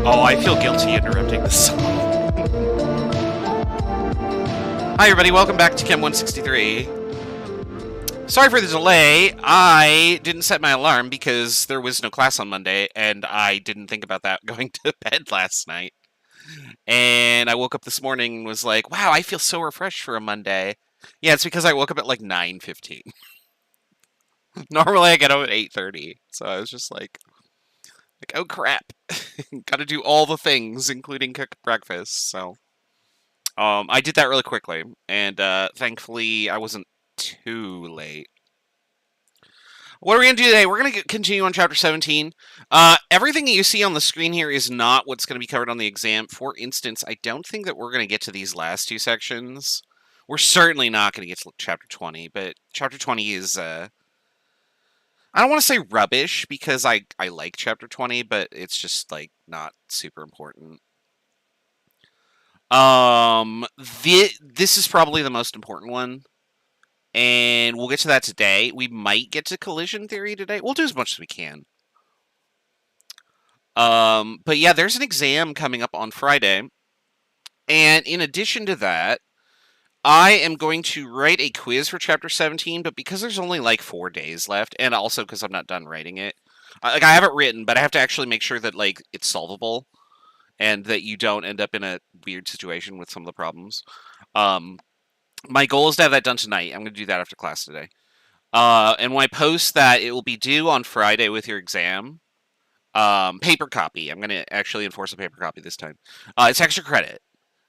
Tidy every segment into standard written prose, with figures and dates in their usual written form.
Oh, I feel guilty interrupting this song. Hi everybody, welcome back to Chem 163. Sorry for the delay. I didn't set my alarm because there was no class on Monday, and I didn't think about that going to bed last night. And I woke up this morning and was like, wow, I feel so refreshed for a Monday. Yeah, it's because I woke up at like 9:15. Normally I get up at 8:30, so I was just like, oh crap. Gotta do all the things, including cook breakfast, so... I did that really quickly, and thankfully I wasn't too late. What are we going to do today? We're going to continue on Chapter 17. Everything that you see on the screen here is not what's going to be covered on the exam. For instance, I don't think that we're going to get to these last two sections. We're certainly not going to get to Chapter 20, but Chapter 20 is... I don't want to say rubbish, because I like Chapter 20, but it's just, like, not super important. This is probably the most important one, and we'll get to that today. We might get to collision theory today. We'll do as much as we can. But yeah, there's an exam coming up on Friday, and in addition to that, I am going to write a quiz for Chapter 17, but because there's only like 4 days left, and also because I'm not done writing it, like I have it written, but I have to actually make sure that like it's solvable, and that you don't end up in a weird situation with some of the problems. My goal is to have that done tonight. I'm going to do that after class today. And when I post that, it will be due on Friday with your exam. Paper copy. I'm going to actually enforce a paper copy this time. It's extra credit.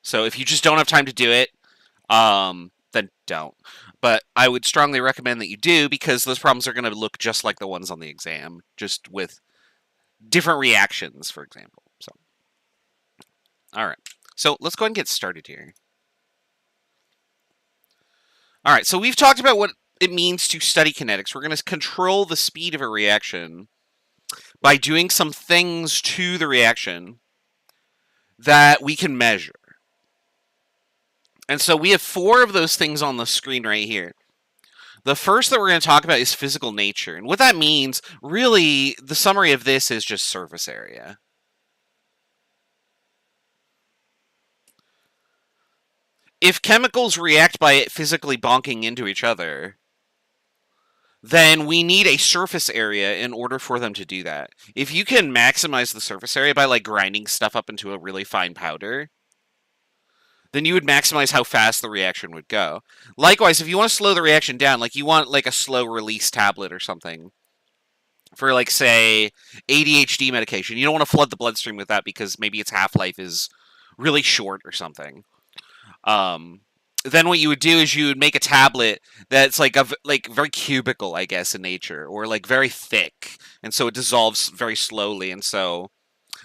So if you just don't have time to do it, then don't. But I would strongly recommend that you do, because those problems are going to look just like the ones on the exam, just with different reactions, for example. So, all right. So let's go ahead and get started here. All right. So we've talked about what it means to study kinetics. We're going to control the speed of a reaction by doing some things to the reaction that we can measure. And so we have 4 of those things on the screen right here. The first that we're going to talk about is physical nature. And what that means, really, the summary of this is just surface area. If chemicals react by physically bonking into each other, then we need a surface area in order for them to do that. If you can maximize the surface area by like grinding stuff up into a really fine powder, then you would maximize how fast the reaction would go. Likewise, if you want to slow the reaction down, like you want like a slow release tablet or something for like, say, ADHD medication, you don't want to flood the bloodstream with that because maybe its half-life is really short or something. Then what you would do is you would make a tablet that's like very cubical, I guess, in nature, or like very thick, and so it dissolves very slowly, and so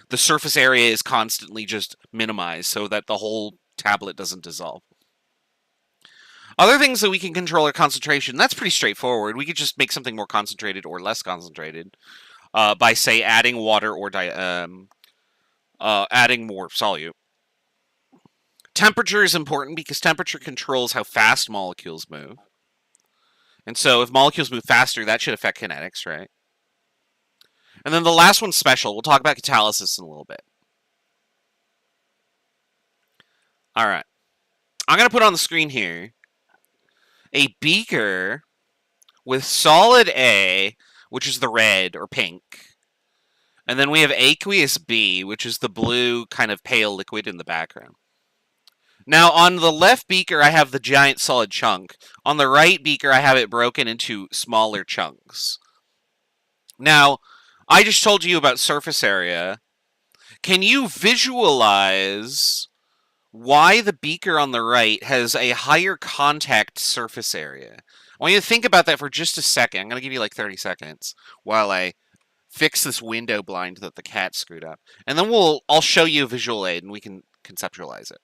the surface area is constantly just minimized so that the whole tablet doesn't dissolve. Other things that we can control are concentration. That's pretty straightforward. We could just make something more concentrated or less concentrated by, say, adding water or adding more solute. Temperature is important because temperature controls how fast molecules move. And so if molecules move faster, that should affect kinetics, right? And then the last one's special. We'll talk about catalysis in a little bit. All right. I'm going to put on the screen here a beaker with solid A, which is the red or pink. And then we have aqueous B, which is the blue kind of pale liquid in the background. Now, on the left beaker, I have the giant solid chunk. On the right beaker, I have it broken into smaller chunks. Now, I just told you about surface area. Can you visualize why the beaker on the right has a higher contact surface area? I want you to think about that for just a second. I'm going to give you like 30 seconds while I fix this window blind that the cat screwed up. And then I'll show you a visual aid and we can conceptualize it.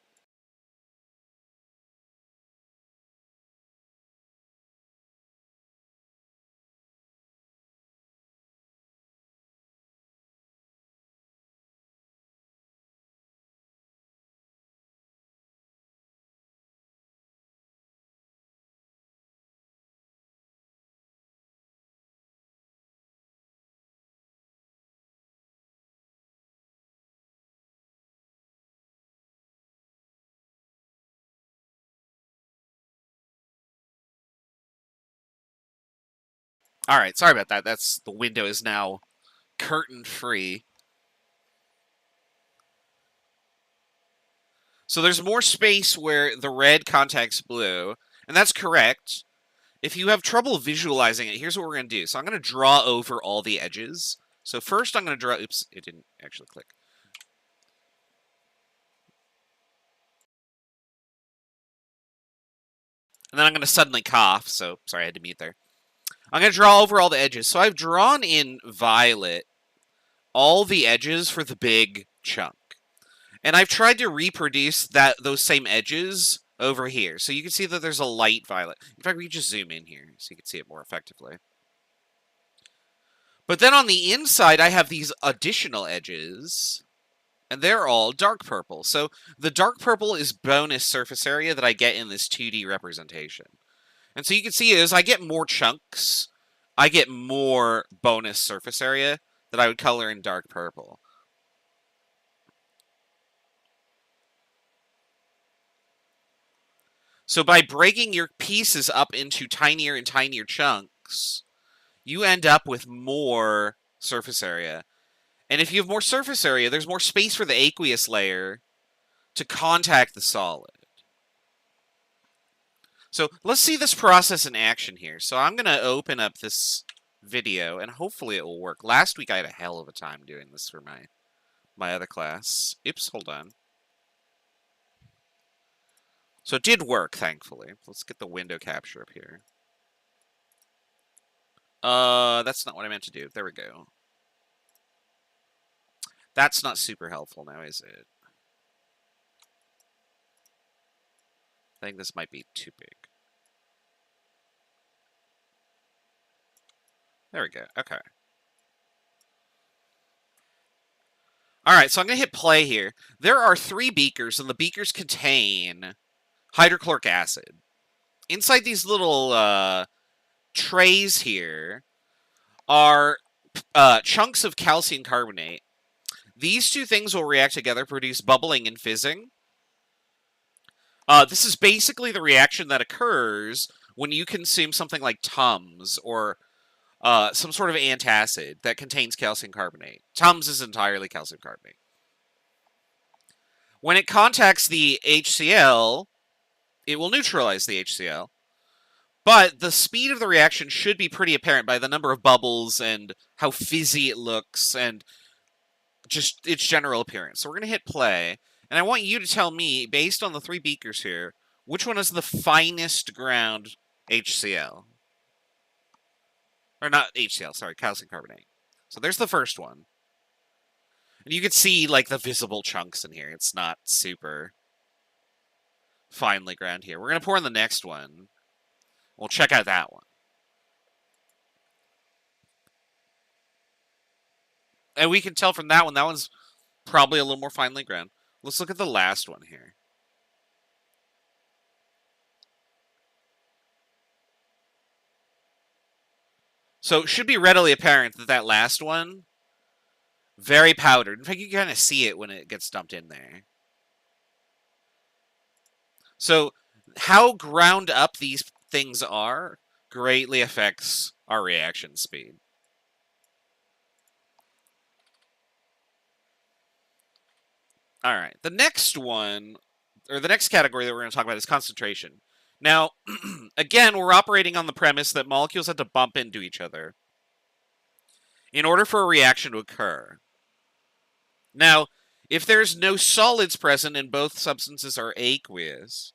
All right, sorry about that. The window is now curtain free. So there's more space where the red contacts blue, and that's correct. If you have trouble visualizing it, here's what we're going to do. So I'm going to draw over all the edges. So first I'm going to draw... Oops, it didn't actually click. And then I'm going to suddenly cough, so sorry, I had to mute there. I'm going to draw over all the edges. So I've drawn in violet all the edges for the big chunk. And I've tried to reproduce those same edges over here. So you can see that there's a light violet. In fact, we can just zoom in here so you can see it more effectively. But then on the inside, I have these additional edges, and they're all dark purple. So the dark purple is bonus surface area that I get in this 2D representation. And so you can see as I get more chunks, I get more bonus surface area that I would color in dark purple. So by breaking your pieces up into tinier and tinier chunks, you end up with more surface area. And if you have more surface area, there's more space for the aqueous layer to contact the solid. So let's see this process in action here. So I'm going to open up this video, and hopefully it will work. Last week I had a hell of a time doing this for my other class. Oops, hold on. So it did work, thankfully. Let's get the window capture up here. That's not what I meant to do. There we go. That's not super helpful now, is it? I think this might be too big. There we go. Okay. Alright, so I'm going to hit play here. There are 3 beakers, and the beakers contain hydrochloric acid. Inside these little trays here are chunks of calcium carbonate. These 2 things will react together, produce bubbling and fizzing. This is basically the reaction that occurs when you consume something like Tums or some sort of antacid that contains calcium carbonate. Tums is entirely calcium carbonate. When it contacts the HCl, it will neutralize the HCl. But the speed of the reaction should be pretty apparent by the number of bubbles and how fizzy it looks and just its general appearance. So we're going to hit play, and I want you to tell me, based on the 3 beakers here, which one is the finest ground HCl? Or not HCl, sorry, calcium carbonate. So there's the first one. And you can see, like, the visible chunks in here. It's not super finely ground here. We're going to pour in the next one. We'll check out that one. And we can tell from that one's probably a little more finely ground. Let's look at the last one here. So it should be readily apparent that that last one, very powdered. In fact, you can kind of see it when it gets dumped in there. So how ground up these things are greatly affects our reaction speed. All right, the next one, or the next category that we're going to talk about is concentration. Now, again, we're operating on the premise that molecules have to bump into each other in order for a reaction to occur. Now, if there's no solids present and both substances are aqueous,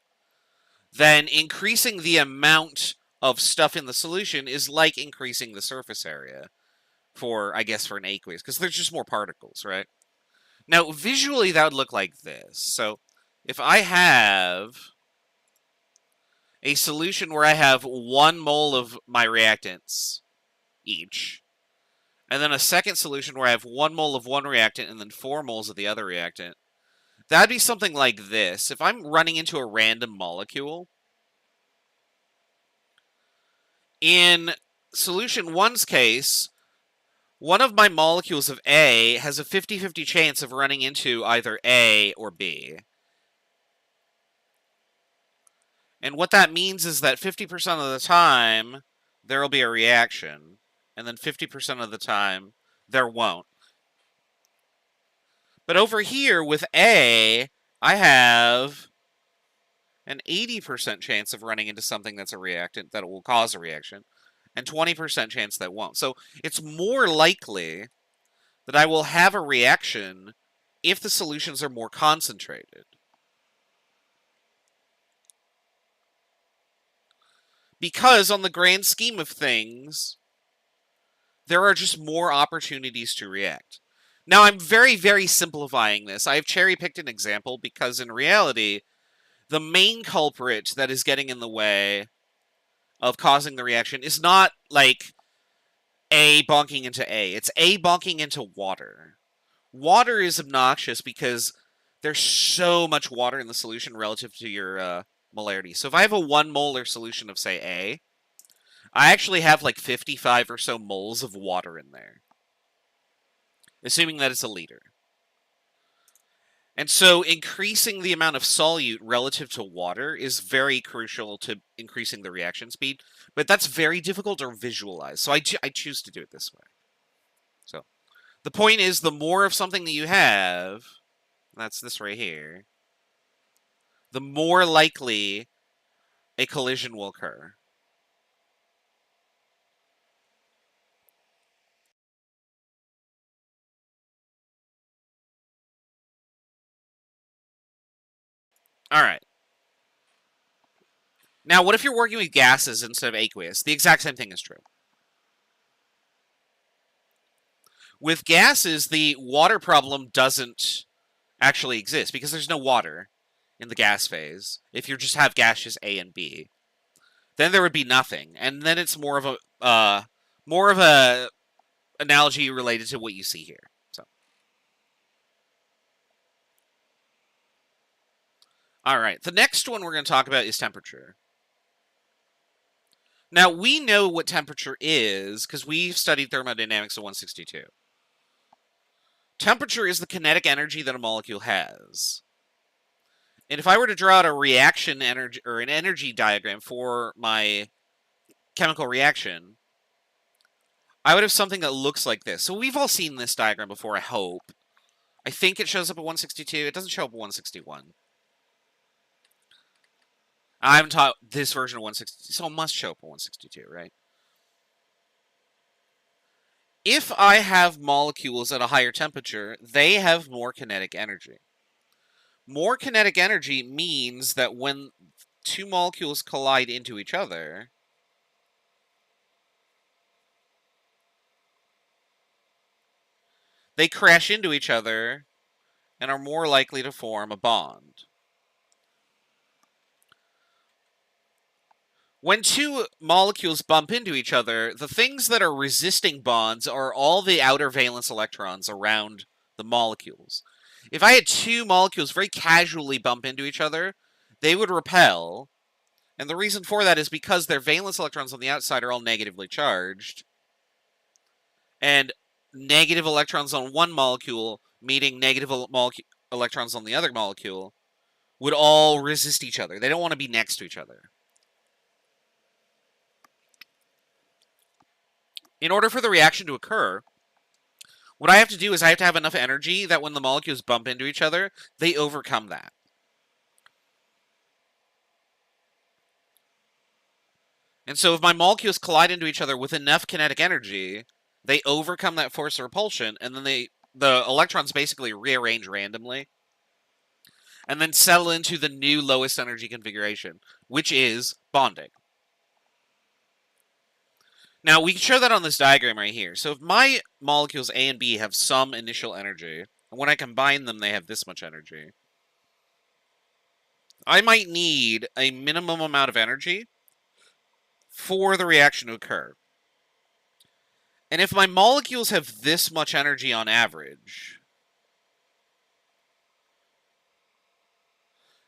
then increasing the amount of stuff in the solution is like increasing the surface area for, I guess, for an aqueous, because there's just more particles, right? Now, visually, that would look like this. So, if I have a solution where I have 1 mole of my reactants each, and then a second solution where I have 1 mole of one reactant and then 4 moles of the other reactant, that'd be something like this. If I'm running into a random molecule, in solution 1's case, one of my molecules of A has a 50-50 chance of running into either A or B. And what that means is that 50% of the time, there will be a reaction, and then 50% of the time, there won't. But over here, with A, I have an 80% chance of running into something that's a reactant that will cause a reaction, and 20% chance that won't. So it's more likely that I will have a reaction if the solutions are more concentrated. Because on the grand scheme of things, there are just more opportunities to react. Now, I'm very, very simplifying this. I've cherry-picked an example because in reality, the main culprit that is getting in the way of causing the reaction is not like A bonking into A. It's A bonking into water. Water is obnoxious because there's so much water in the solution relative to your molarity. So if I have a 1 molar solution of, say, A, I actually have like 55 or so moles of water in there, assuming that it's a liter. And so increasing the amount of solute relative to water is very crucial to increasing the reaction speed, but that's very difficult to visualize, so I choose to do it this way. So the point is, the more of something that you have, that's this right here, the more likely a collision will occur. All right. Now, what if you're working with gases instead of aqueous? The exact same thing is true. With gases, the water problem doesn't actually exist because there's no water in the gas phase. If you just have gaseous A and B, then there would be nothing, and then it's more of a analogy related to what you see here. So, all right, the next one we're going to talk about is temperature. Now, we know what temperature is because we've studied thermodynamics in 162. Temperature is the kinetic energy that a molecule has. And if I were to draw out a reaction energy or an energy diagram for my chemical reaction, I would have something that looks like this. So we've all seen this diagram before, I hope. I think it shows up at 162. It doesn't show up at 161. I haven't taught this version of 160, so it must show up at 162, right? If I have molecules at a higher temperature, they have more kinetic energy. More kinetic energy means that when two molecules collide into each other, they crash into each other and are more likely to form a bond. When two molecules bump into each other, the things that are resisting bonds are all the outer valence electrons around the molecules. If I had two molecules very casually bump into each other, they would repel. And the reason for that is because their valence electrons on the outside are all negatively charged. And negative electrons on one molecule meeting negative electrons on the other molecule would all resist each other. They don't want to be next to each other. In order for the reaction to occur, what I have to do is I have to have enough energy that when the molecules bump into each other, they overcome that. And so if my molecules collide into each other with enough kinetic energy, they overcome that force of repulsion, and then the electrons basically rearrange randomly, and then settle into the new lowest energy configuration, which is bonding. Now, we can show that on this diagram right here. So if my molecules A and B have some initial energy, and when I combine them, they have this much energy, I might need a minimum amount of energy for the reaction to occur. And if my molecules have this much energy on average,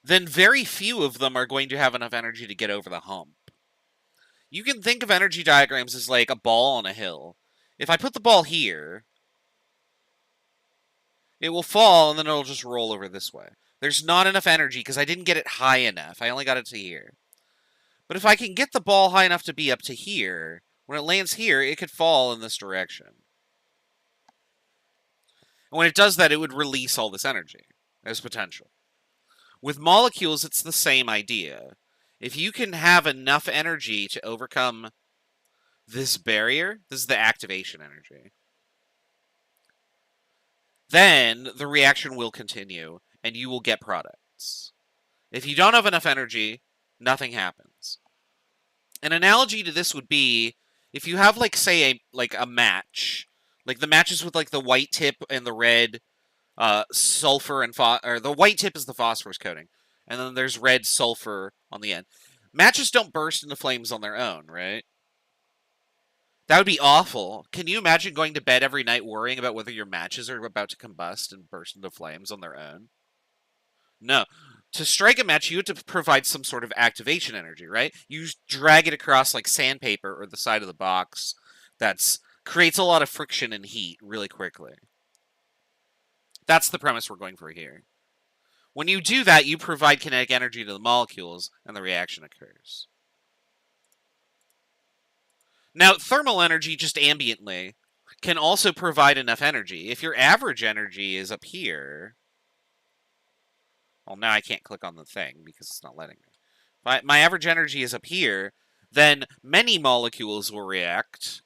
then very few of them are going to have enough energy to get over the hump. You can think of energy diagrams as like a ball on a hill. If I put the ball here, it will fall and then it'll just roll over this way. There's not enough energy because I didn't get it high enough. I only got it to here. But if I can get the ball high enough to be up to here, when it lands here, it could fall in this direction. And when it does that, it would release all this energy as potential. With molecules, it's the same idea. If you can have enough energy to overcome this barrier, this is the activation energy, then the reaction will continue and you will get products. If you don't have enough energy, nothing happens. An analogy to this would be if you have, like, say, a match, like the matches with like the white tip and the red sulfur and or the white tip is the phosphorus coating, and then there's red sulfur on the end. Matches don't burst into flames on their own, right? That would be awful. Can you imagine going to bed every night worrying about whether your matches are about to combust and burst into flames on their own? No. To strike a match, you have to provide some sort of activation energy, right? You drag it across like sandpaper or the side of the box. That creates a lot of friction and heat really quickly. That's the premise we're going for here. When you do that, you provide kinetic energy to the molecules, and the reaction occurs. Now, thermal energy, just ambiently, can also provide enough energy. If your average energy is up here... Well, now I can't click on the thing because it's not letting me. my average energy is up here, then many molecules will react,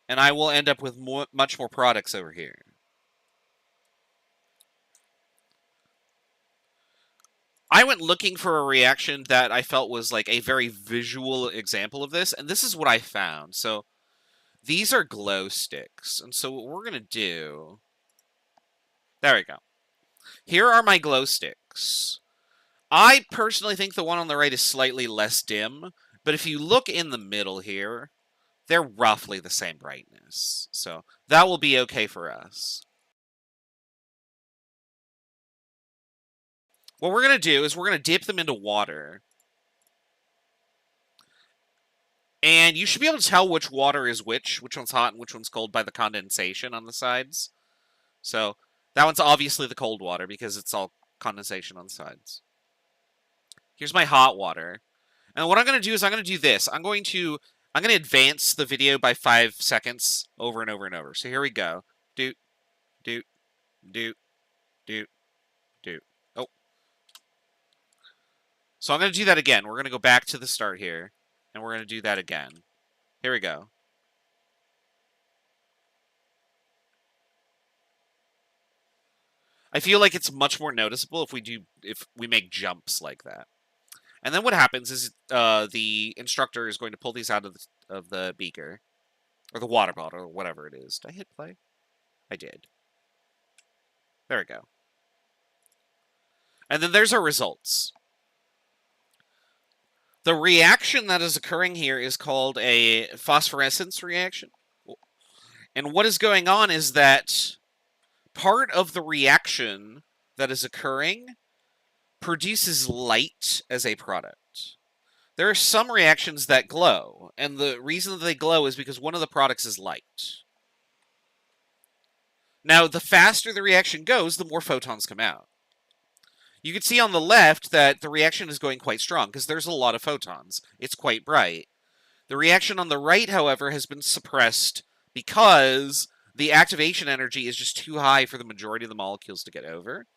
and I will end up with much more products over here. I went looking for a reaction that I felt was like a very visual example of this, and this is what I found. So these are glow sticks, and so what we're going to do... There we go. Here are my glow sticks. I personally think the one on the right is slightly less dim, but if you look in the middle here, they're roughly the same brightness. So that will be okay for us. What we're going to do is we're going to dip them into water. And you should be able to tell which water is which one's hot and which one's cold by the condensation on the sides. So that one's obviously the cold water because it's all condensation on the sides. Here's my hot water. And what I'm going to do is I'm going to do this. I'm going to advance the video by 5 seconds over and over and over. So here we go. Doot, doot, doot, doot, doot. Oh. So I'm going to do that again. We're going to go back to the start here. And we're going to do that again. Here we go. I feel like it's much more noticeable if we make jumps like that. And then what happens is the instructor is going to pull these out of the beaker. Or the water bottle, or whatever it is. Did I hit play? I did. There we go. And then there's our results. The reaction that is occurring here is called a phosphorescence reaction. And what is going on is that part of the reaction that is occurring produces light as a product. There are some reactions that glow, and the reason that they glow is because one of the products is light. Now, the faster the reaction goes, the more photons come out. You can see on the left that the reaction is going quite strong because there's a lot of photons. It's quite bright. The reaction on the right, however, has been suppressed because the activation energy is just too high for the majority of the molecules to get over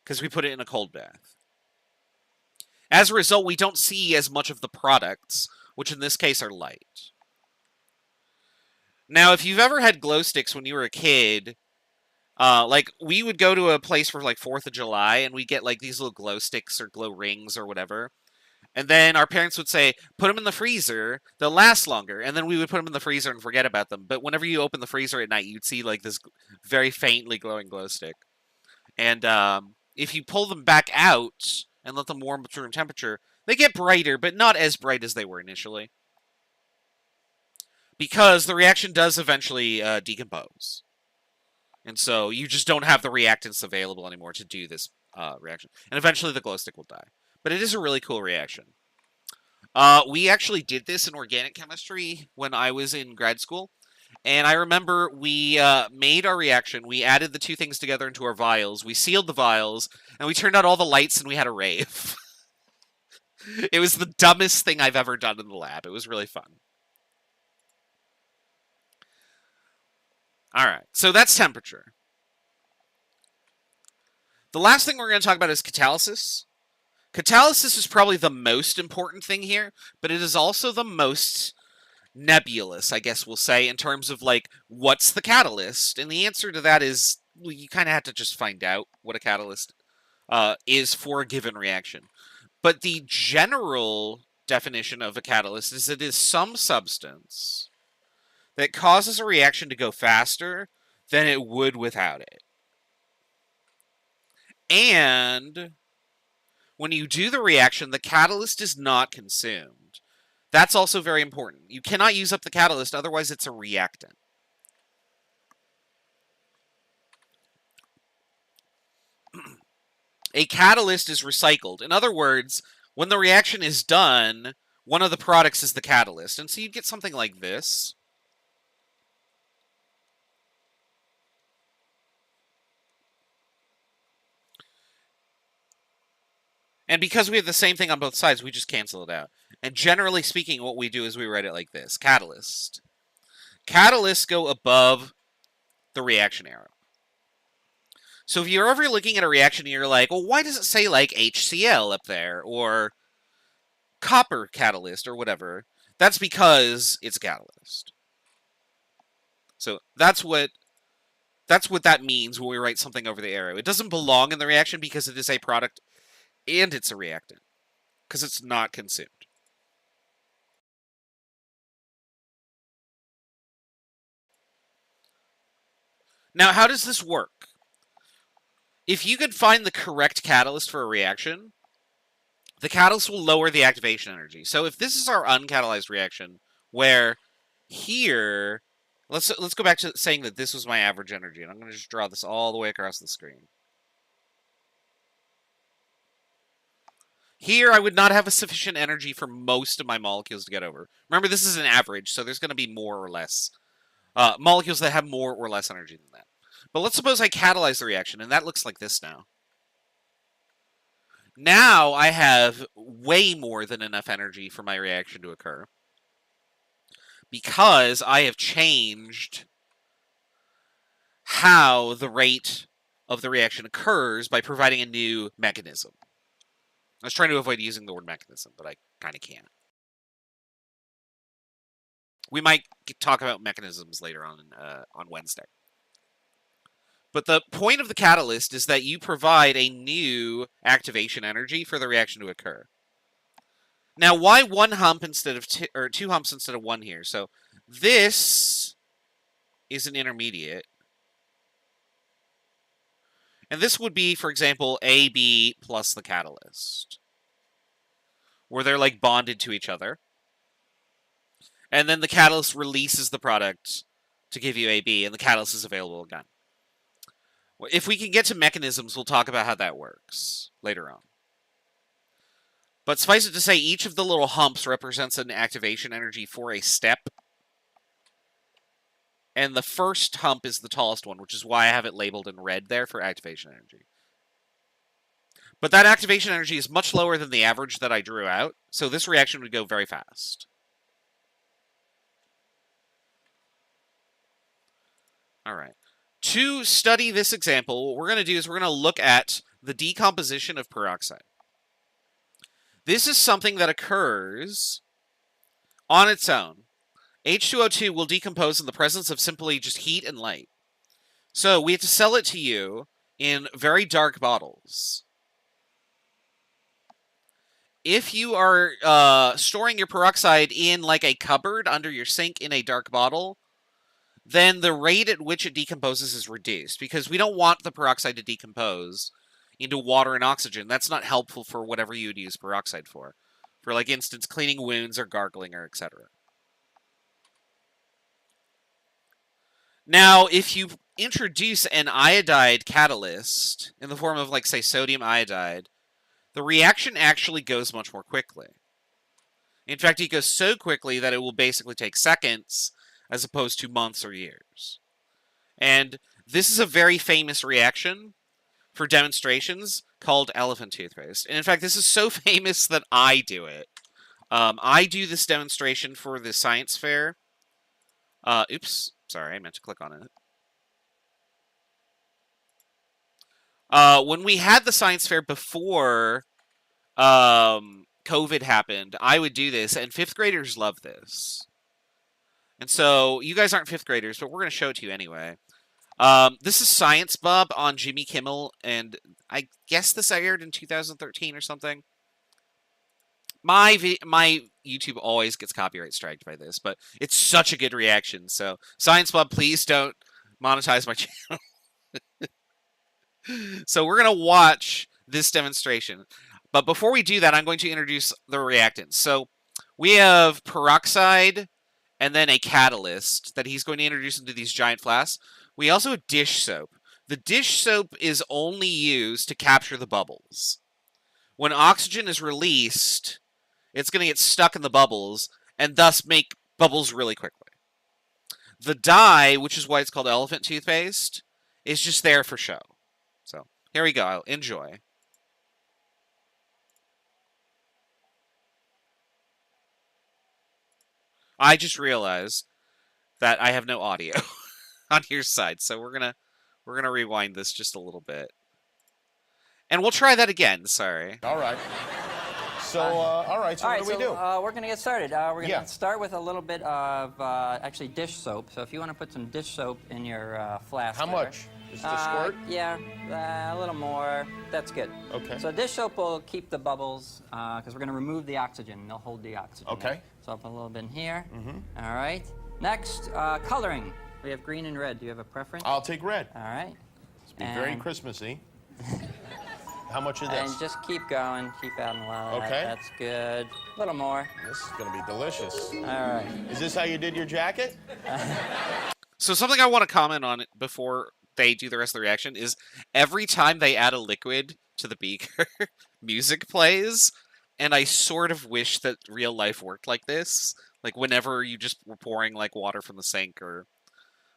because we put it in a cold bath. As a result, we don't see as much of the products, which in this case are light. Now, if you've ever had glow sticks when you were a kid... like, we would go to a place for, like, 4th of July, and we'd get, like, these little glow sticks or glow rings or whatever. And then our parents would say, put them in the freezer, they'll last longer. And then we would put them in the freezer and forget about them. But whenever you open the freezer at night, you'd see, like, this very faintly glowing glow stick. And if you pull them back out and let them warm up to room temperature, they get brighter, but not as bright as they were initially. Because the reaction does eventually decompose. And so you just don't have the reactants available anymore to do this reaction. And eventually the glow stick will die. But it is a really cool reaction. We actually did this in organic chemistry when I was in grad school. And I remember we made our reaction. We added the two things together into our vials. We sealed the vials. And we turned out all the lights and we had a rave. It was the dumbest thing I've ever done in the lab. It was really fun. All right, so that's temperature. The last thing we're going to talk about is catalysis. Catalysis is probably the most important thing here, but it is also the most nebulous, I guess we'll say, in terms of, like, what's the catalyst? And the answer to that is, well, you kind of have to just find out what a catalyst is for a given reaction. But the general definition of a catalyst is it is some substance that causes a reaction to go faster than it would without it. And when you do the reaction, the catalyst is not consumed. That's also very important. You cannot use up the catalyst, otherwise it's a reactant. A catalyst is recycled. In other words, when the reaction is done, one of the products is the catalyst. And so you get something like this. And because we have the same thing on both sides, we just cancel it out. And generally speaking, what we do is we write it like this. Catalyst. Catalysts go above the reaction arrow. So if you're ever looking at a reaction and you're like, well, why does it say, like, HCl up there? Or copper catalyst or whatever, that's because it's a catalyst. So that's what that means when we write something over the arrow. It doesn't belong in the reaction because it is a product and it's a reactant, because it's not consumed. Now, how does this work? If you could find the correct catalyst for a reaction, the catalyst will lower the activation energy. So if this is our uncatalyzed reaction, where here, let's go back to saying that this was my average energy, and I'm going to just draw this all the way across the screen. Here, I would not have a sufficient energy for most of my molecules to get over. Remember, this is an average, so there's going to be more or less molecules that have more or less energy than that. But let's suppose I catalyze the reaction, and that looks like this now. Now I have way more than enough energy for my reaction to occur, because I have changed how the rate of the reaction occurs by providing a new mechanism. I was trying to avoid using the word mechanism, but I kind of can't. We might talk about mechanisms later on Wednesday. But the point of the catalyst is that you provide a new activation energy for the reaction to occur. Now, why one hump instead of two humps instead of one here? So this is an intermediate. And this would be, for example, AB plus the catalyst, where they're like bonded to each other. And then the catalyst releases the product to give you AB, and the catalyst is available again. If we can get to mechanisms, we'll talk about how that works later on. But suffice it to say, each of the little humps represents an activation energy for a step. And the first hump is the tallest one, which is why I have it labeled in red there for activation energy. But that activation energy is much lower than the average that I drew out, so this reaction would go very fast. All right. To study this example, what we're going to do is we're going to look at the decomposition of peroxide. This is something that occurs on its own. H2O2 will decompose in the presence of simply just heat and light. So we have to sell it to you in very dark bottles. If you are storing your peroxide in like a cupboard under your sink in a dark bottle, then the rate at which it decomposes is reduced, because we don't want the peroxide to decompose into water and oxygen. That's not helpful for whatever you would use peroxide for like instance, cleaning wounds or gargling or etc. Now, if you introduce an iodide catalyst in the form of, like, say, sodium iodide, the reaction actually goes much more quickly. In fact, it goes so quickly that it will basically take seconds as opposed to months or years. And this is a very famous reaction for demonstrations called elephant toothpaste. And in fact, this is so famous that I do it. I do this demonstration for the science fair. Oops, sorry, I meant to click on it. When we had the science fair before COVID happened, I would do this, and 5th graders love this. And so, you guys aren't 5th graders, but we're going to show it to you anyway. This is Science Bub on Jimmy Kimmel, and I guess this aired in 2013 or something. My YouTube always gets copyright striked by this, but it's such a good reaction. So, Science Bub, please don't monetize my channel. So, we're going to watch this demonstration. But before we do that, I'm going to introduce the reactants. So, we have peroxide and then a catalyst that he's going to introduce into these giant flasks. We also have dish soap. The dish soap is only used to capture the bubbles. When oxygen is released, it's going to get stuck in the bubbles and thus make bubbles really quickly. The dye, which is why it's called elephant toothpaste, is just there for show. So, here we go. Enjoy. I just realized that I have no audio on your side, so we're gonna rewind this just a little bit, and we'll try that again. Sorry. All right. So, all right, so what do we do? We're going to get started. We're going to start with a little bit of, actually, dish soap. So if you want to put some dish soap in your flask. How much? Just a squirt? Yeah, a little more. That's good. Okay. So dish soap will keep the bubbles, because we're going to remove the oxygen. They'll hold the oxygen. Okay. So I'll put a little bit in here. All right. Next, coloring. We have green and red. Do you have a preference? I'll take red. All right. It's very Christmassy. How much of this? And just keep going. Keep adding a lot of that. Okay. That's good. A little more. This is going to be delicious. All right. Is this how you did your jacket? So something I want to comment on before they do the rest of the reaction is every time they add a liquid to the beaker, music plays, and I sort of wish that real life worked like this. Like whenever you just were pouring like water from the sink or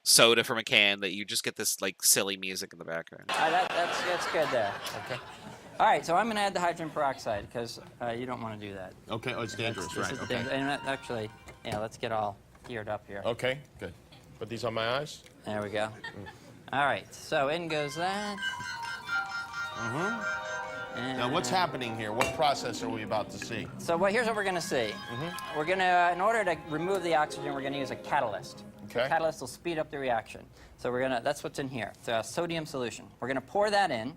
soda from a can, that you just get this like silly music in the background. That's good there. Okay. All right, so I'm going to add the hydrogen peroxide because you don't want to do that. Okay, oh, it's dangerous, right? Okay. And actually, yeah, let's get all geared up here. Okay, good. Put these on my eyes. There we go. All right, so in goes that. And Now, what's happening here? What process are we about to see? So here's what we're going to see. We're going to, in order to remove the oxygen, we're going to use a catalyst. Okay. The catalyst will speed up the reaction. So we're going to, that's what's in here. It's a sodium solution. We're going to pour that in,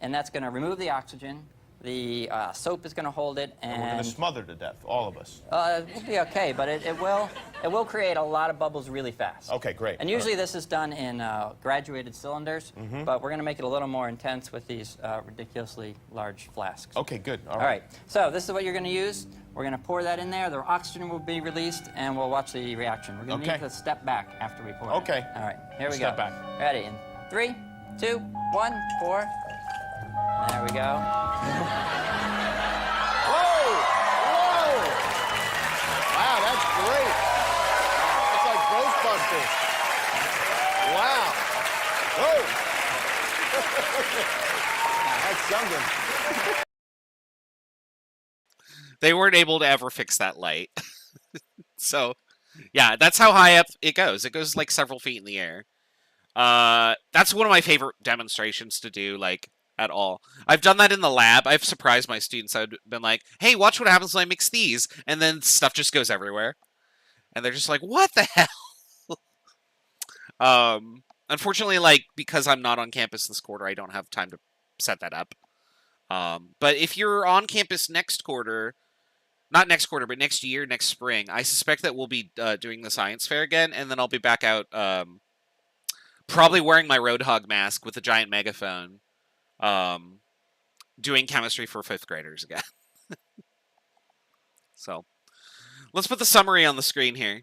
and that's going to remove the oxygen. The soap is going to hold it, and we're going to smother to death, all of us. We'll be okay, but it will create a lot of bubbles really fast. Okay, great. And usually this is done in graduated cylinders, but we're going to make it a little more intense with these ridiculously large flasks. Okay, good. All right. So this is what you're going to use. We're going to pour that in there. The oxygen will be released, and we'll watch the reaction. We're going to need to step back after we pour it. Okay. All right. Here we Step go. back. Ready? In 3, 2, 1, pour. There we go. Whoa! Whoa! Wow, that's great. That's like Ghostbusters. Wow. Whoa! That's something. They weren't able to ever fix that light. So, yeah, that's how high up it goes. It goes like several feet in the air. That's one of my favorite demonstrations to do, like, at all. I've done that in the lab. I've surprised my students. I've been like, hey, watch what happens when I mix these. And then stuff just goes everywhere. And they're just like, what the hell? Unfortunately, like, because I'm not on campus this quarter, I don't have time to set that up. But if you're on campus next quarter, not next quarter, but next year, next spring, I suspect that we'll be doing the science fair again. And then I'll be back out, probably wearing my Roadhog mask with a giant megaphone. Doing chemistry for 5th graders again. So, let's put the summary on the screen here.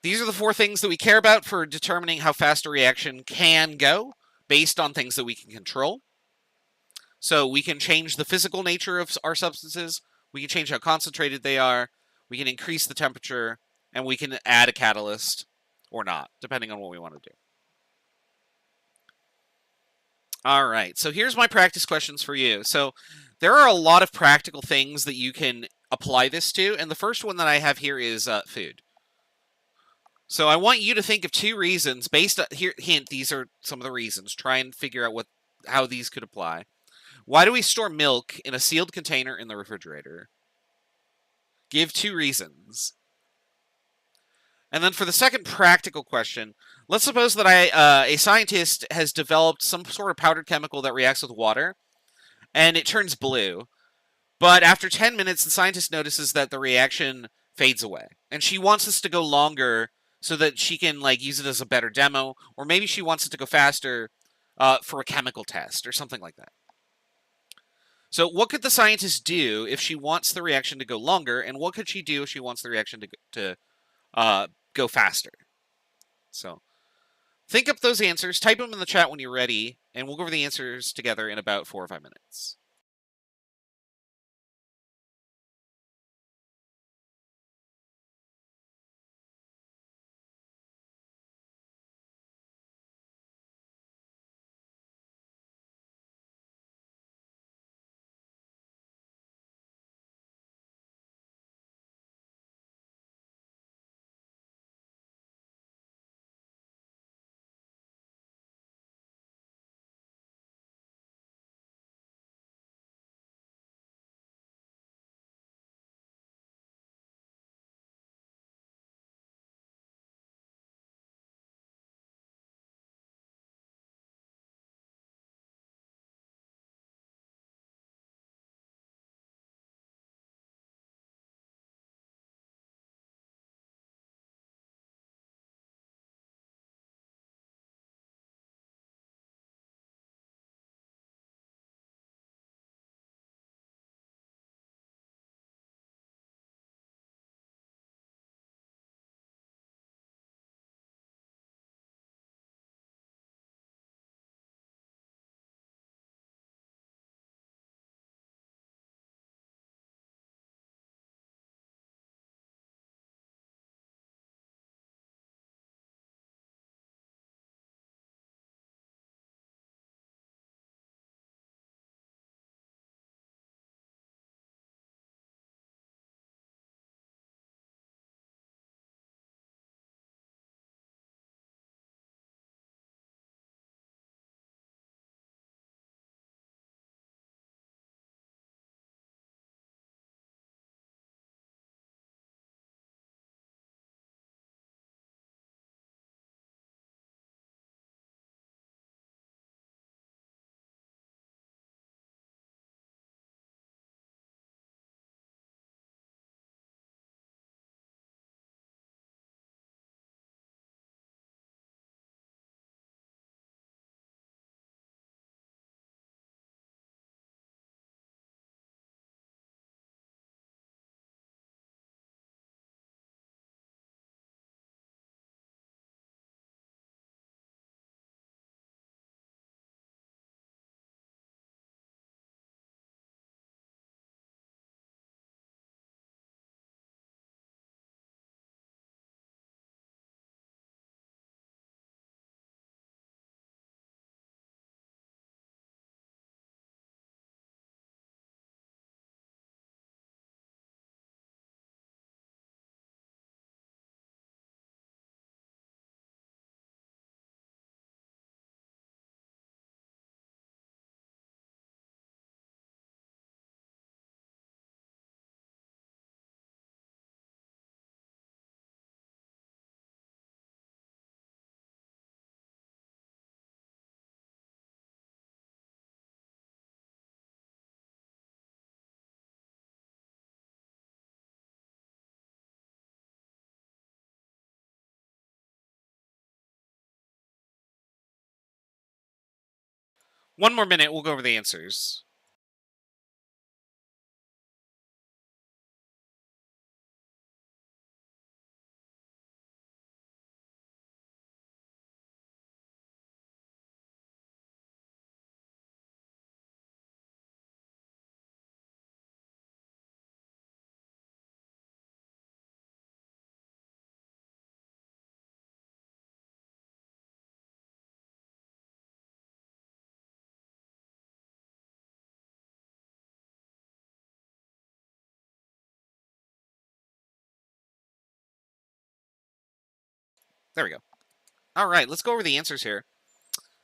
These are the 4 things that we care about for determining how fast a reaction can go, based on things that we can control. So, we can change the physical nature of our substances, we can change how concentrated they are, we can increase the temperature, and we can add a catalyst or not, depending on what we want to do. All right, so here's my practice questions for you. So there are a lot of practical things that you can apply this to, and the first one that I have here is food. So I want you to think of 2 reasons based on, here, hint, these are some of the reasons. Try and figure out how these could apply. Why do we store milk in a sealed container in the refrigerator? Give 2 reasons. And then for the second practical question, let's suppose that a scientist has developed some sort of powdered chemical that reacts with water, and it turns blue. But after 10 minutes, the scientist notices that the reaction fades away. And she wants this to go longer so that she can like use it as a better demo, or maybe she wants it to go faster for a chemical test or something like that. So what could the scientist do if she wants the reaction to go longer, and what could she do if she wants the reaction to go faster? So think up those answers, type them in the chat when you're ready, and we'll go over the answers together in about 4 or 5 minutes. 1 more minute, we'll go over the answers. There we go. All right, let's go over the answers here.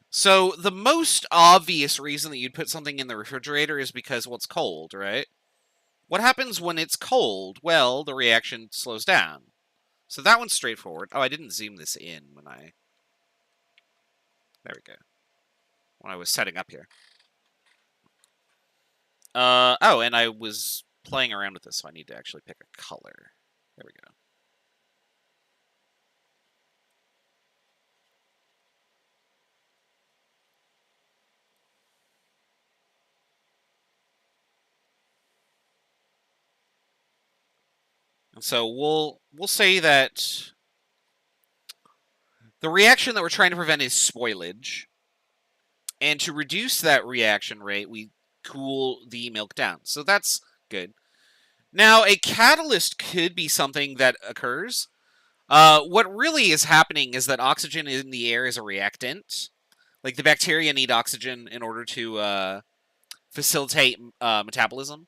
So the most obvious reason that you'd put something in the refrigerator is because, well, it's cold, right? What happens when it's cold? Well, the reaction slows down. So that one's straightforward. Oh, I didn't zoom this in when I... There we go. When I was setting up here. Oh, and I was playing around with this, so I need to actually pick a color. There we go. And so we'll say that the reaction that we're trying to prevent is spoilage. And to reduce that reaction rate, we cool the milk down. So that's good. Now, a catalyst could be something that occurs. What really is happening is that oxygen in the air is a reactant. Like, the bacteria need oxygen in order to facilitate metabolism.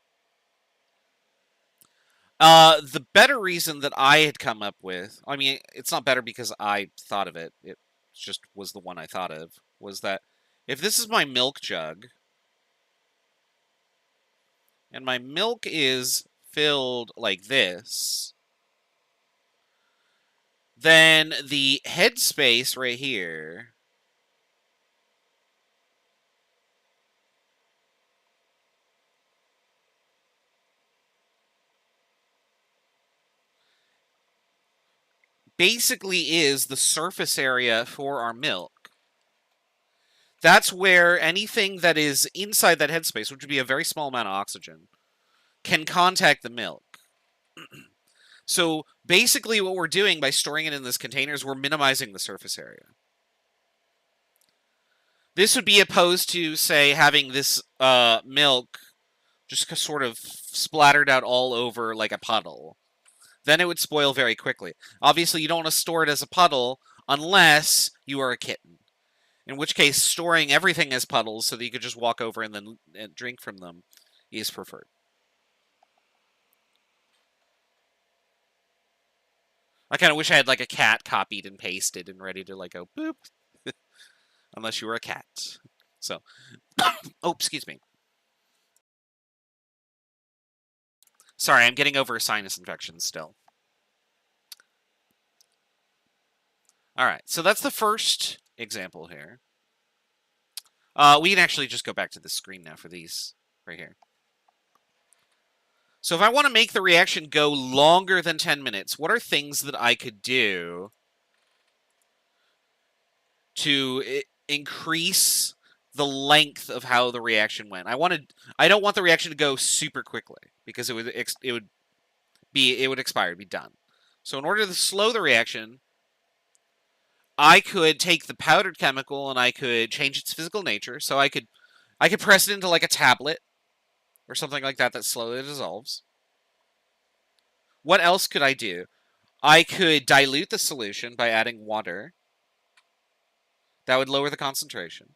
The better reason that I had come up with, I mean, it's not better because I thought of it, it just was the one I thought of, was that if this is my milk jug, and my milk is filled like this, then the headspace right here basically is the surface area for our milk. That's where anything that is inside that headspace, which would be a very small amount of oxygen, can contact the milk. So basically what we're doing by storing it in this container is we're minimizing the surface area. This would be opposed to, say, having this milk just sort of splattered out all over like a puddle. Then it would spoil very quickly. Obviously, you don't want to store it as a puddle unless you are a kitten. In which case, storing everything as puddles so that you could just walk over and then drink from them is preferred. I kind of wish I had like a cat copied and pasted and ready to like go boop. Unless you were a cat. So, oh, excuse me. Sorry, I'm getting over a sinus infection still. All right, so that's the first example here. We can actually just go back to the screen now for these right here. So if I want to make the reaction go longer than 10 minutes, what are things that I could do to increase the length of how the reaction went? I don't want the reaction to go super quickly because it would expire, it'd be done. So in order to slow the reaction, I could take the powdered chemical and I could change its physical nature. So I could press it into like a tablet or something like that slowly dissolves. What else could I do? I could dilute the solution by adding water. That would lower the concentration.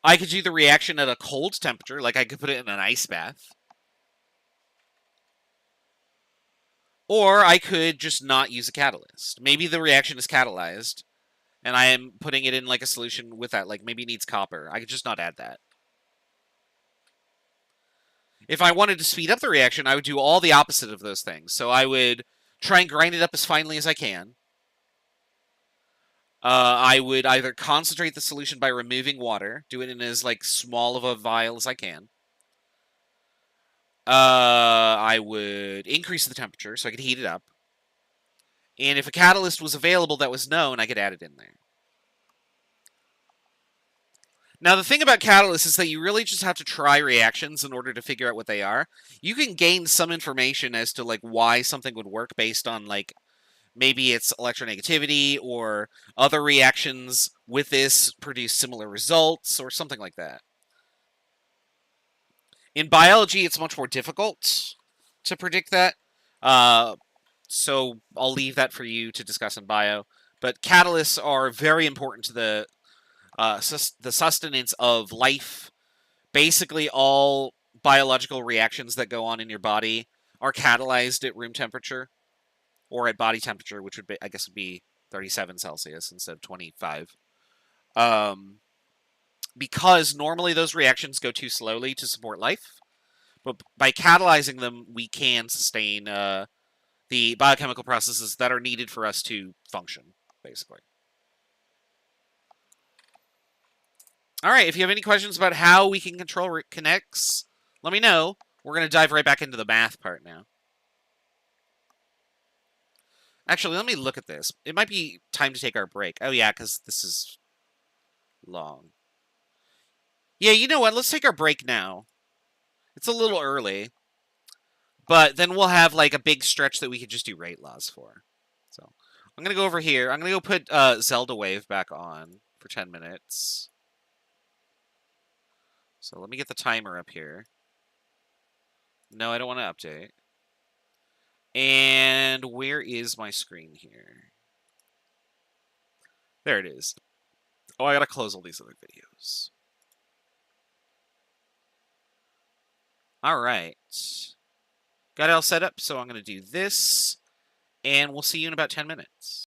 I could do the reaction at a cold temperature, like I could put it in an ice bath. Or I could just not use a catalyst. Maybe the reaction is catalyzed, and I am putting it in like a solution with that. Like maybe it needs copper. I could just not add that. If I wanted to speed up the reaction, I would do all the opposite of those things. So I would try and grind it up as finely as I can. I would either concentrate the solution by removing water, do it in as like small of a vial as I can. I would increase the temperature so I could heat it up. And if a catalyst was available that was known, I could add it in there. Now, the thing about catalysts is that you really just have to try reactions in order to figure out what they are. You can gain some information as to like why something would work based on like maybe it's electronegativity or other reactions with this produce similar results or something like that. In biology, it's much more difficult to predict that. So I'll leave that for you to discuss in bio. But catalysts are very important to the sustenance of life. Basically, all biological reactions that go on in your body are catalyzed at room temperature or at body temperature, which would be, I guess, would be 37 Celsius instead of 25. Because normally those reactions go too slowly to support life, but by catalyzing them, we can sustain the biochemical processes that are needed for us to function, basically. All right, if you have any questions about how we can control kinetics, let me know. We're going to dive right back into the math part now. Actually, let me look at this. It might be time to take our break. Oh, yeah, because this is long. Yeah, you know what? Let's take our break now. It's a little early. But then we'll have, like, a big stretch that we could just do rate laws for. So, I'm going to go over here. I'm going to go put Zelda Wave back on for 10 minutes. So, let me get the timer up here. No, I don't want to update. And where is my screen here? There it is. Oh, I gotta close all these other videos. Alright. Got it all set up, so I'm gonna do this. And we'll see you in about 10 minutes.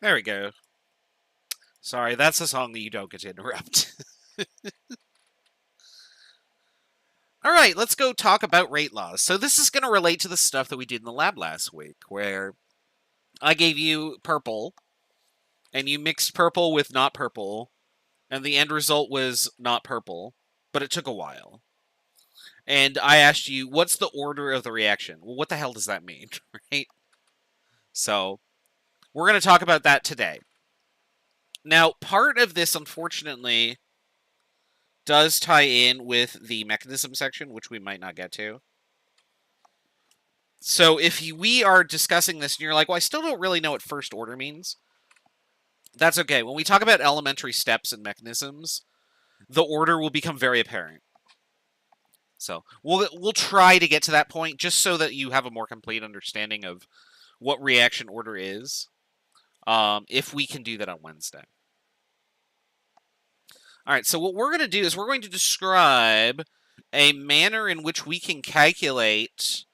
There we go. Sorry, that's a song that you don't get to interrupt. All right, let's go talk about rate laws. So this is going to relate to the stuff that we did in the lab last week, where I gave you purple, and you mixed purple with not purple, and the end result was not purple, but it took a while. And I asked you, what's the order of the reaction? Well, what the hell does that mean, right? So we're going to talk about that today. Now, part of this, unfortunately, does tie in with the mechanism section, which we might not get to. So if we are discussing this and you're like, well, I still don't really know what first order means, that's okay. When we talk about elementary steps and mechanisms, the order will become very apparent. So we'll try to get to that point just so that you have a more complete understanding of what reaction order is, if we can do that on Wednesday. All right, so what we're going to do is we're going to describe a manner in which we can calculate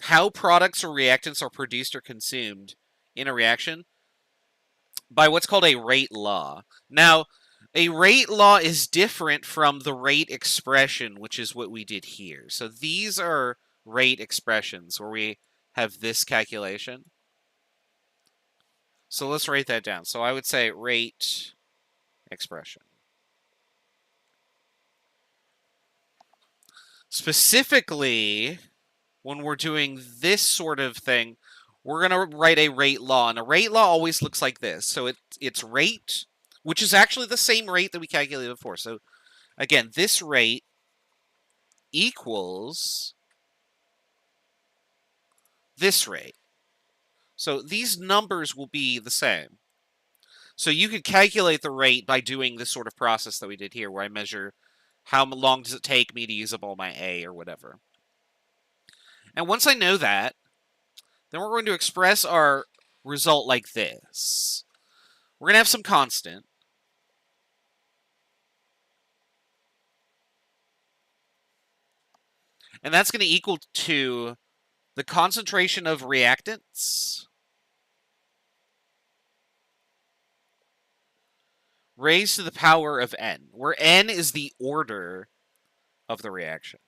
how products or reactants are produced or consumed in a reaction by what's called a rate law. Now, a rate law is different from the rate expression, which is what we did here. So these are rate expressions where we have this calculation. So let's write that down. So I would say rate expression. Specifically, when we're doing this sort of thing, we're going to write a rate law. And a rate law always looks like this. So it's rate, which is actually the same rate that we calculated before. So again, this rate equals this rate. So these numbers will be the same. So you could calculate the rate by doing this sort of process that we did here, where I measure how long does it take me to use up all my A or whatever. And once I know that, then we're going to express our result like this. We're going to have some constant. And that's going to equal to the concentration of reactants raised to the power of n, where n is the order of the reaction.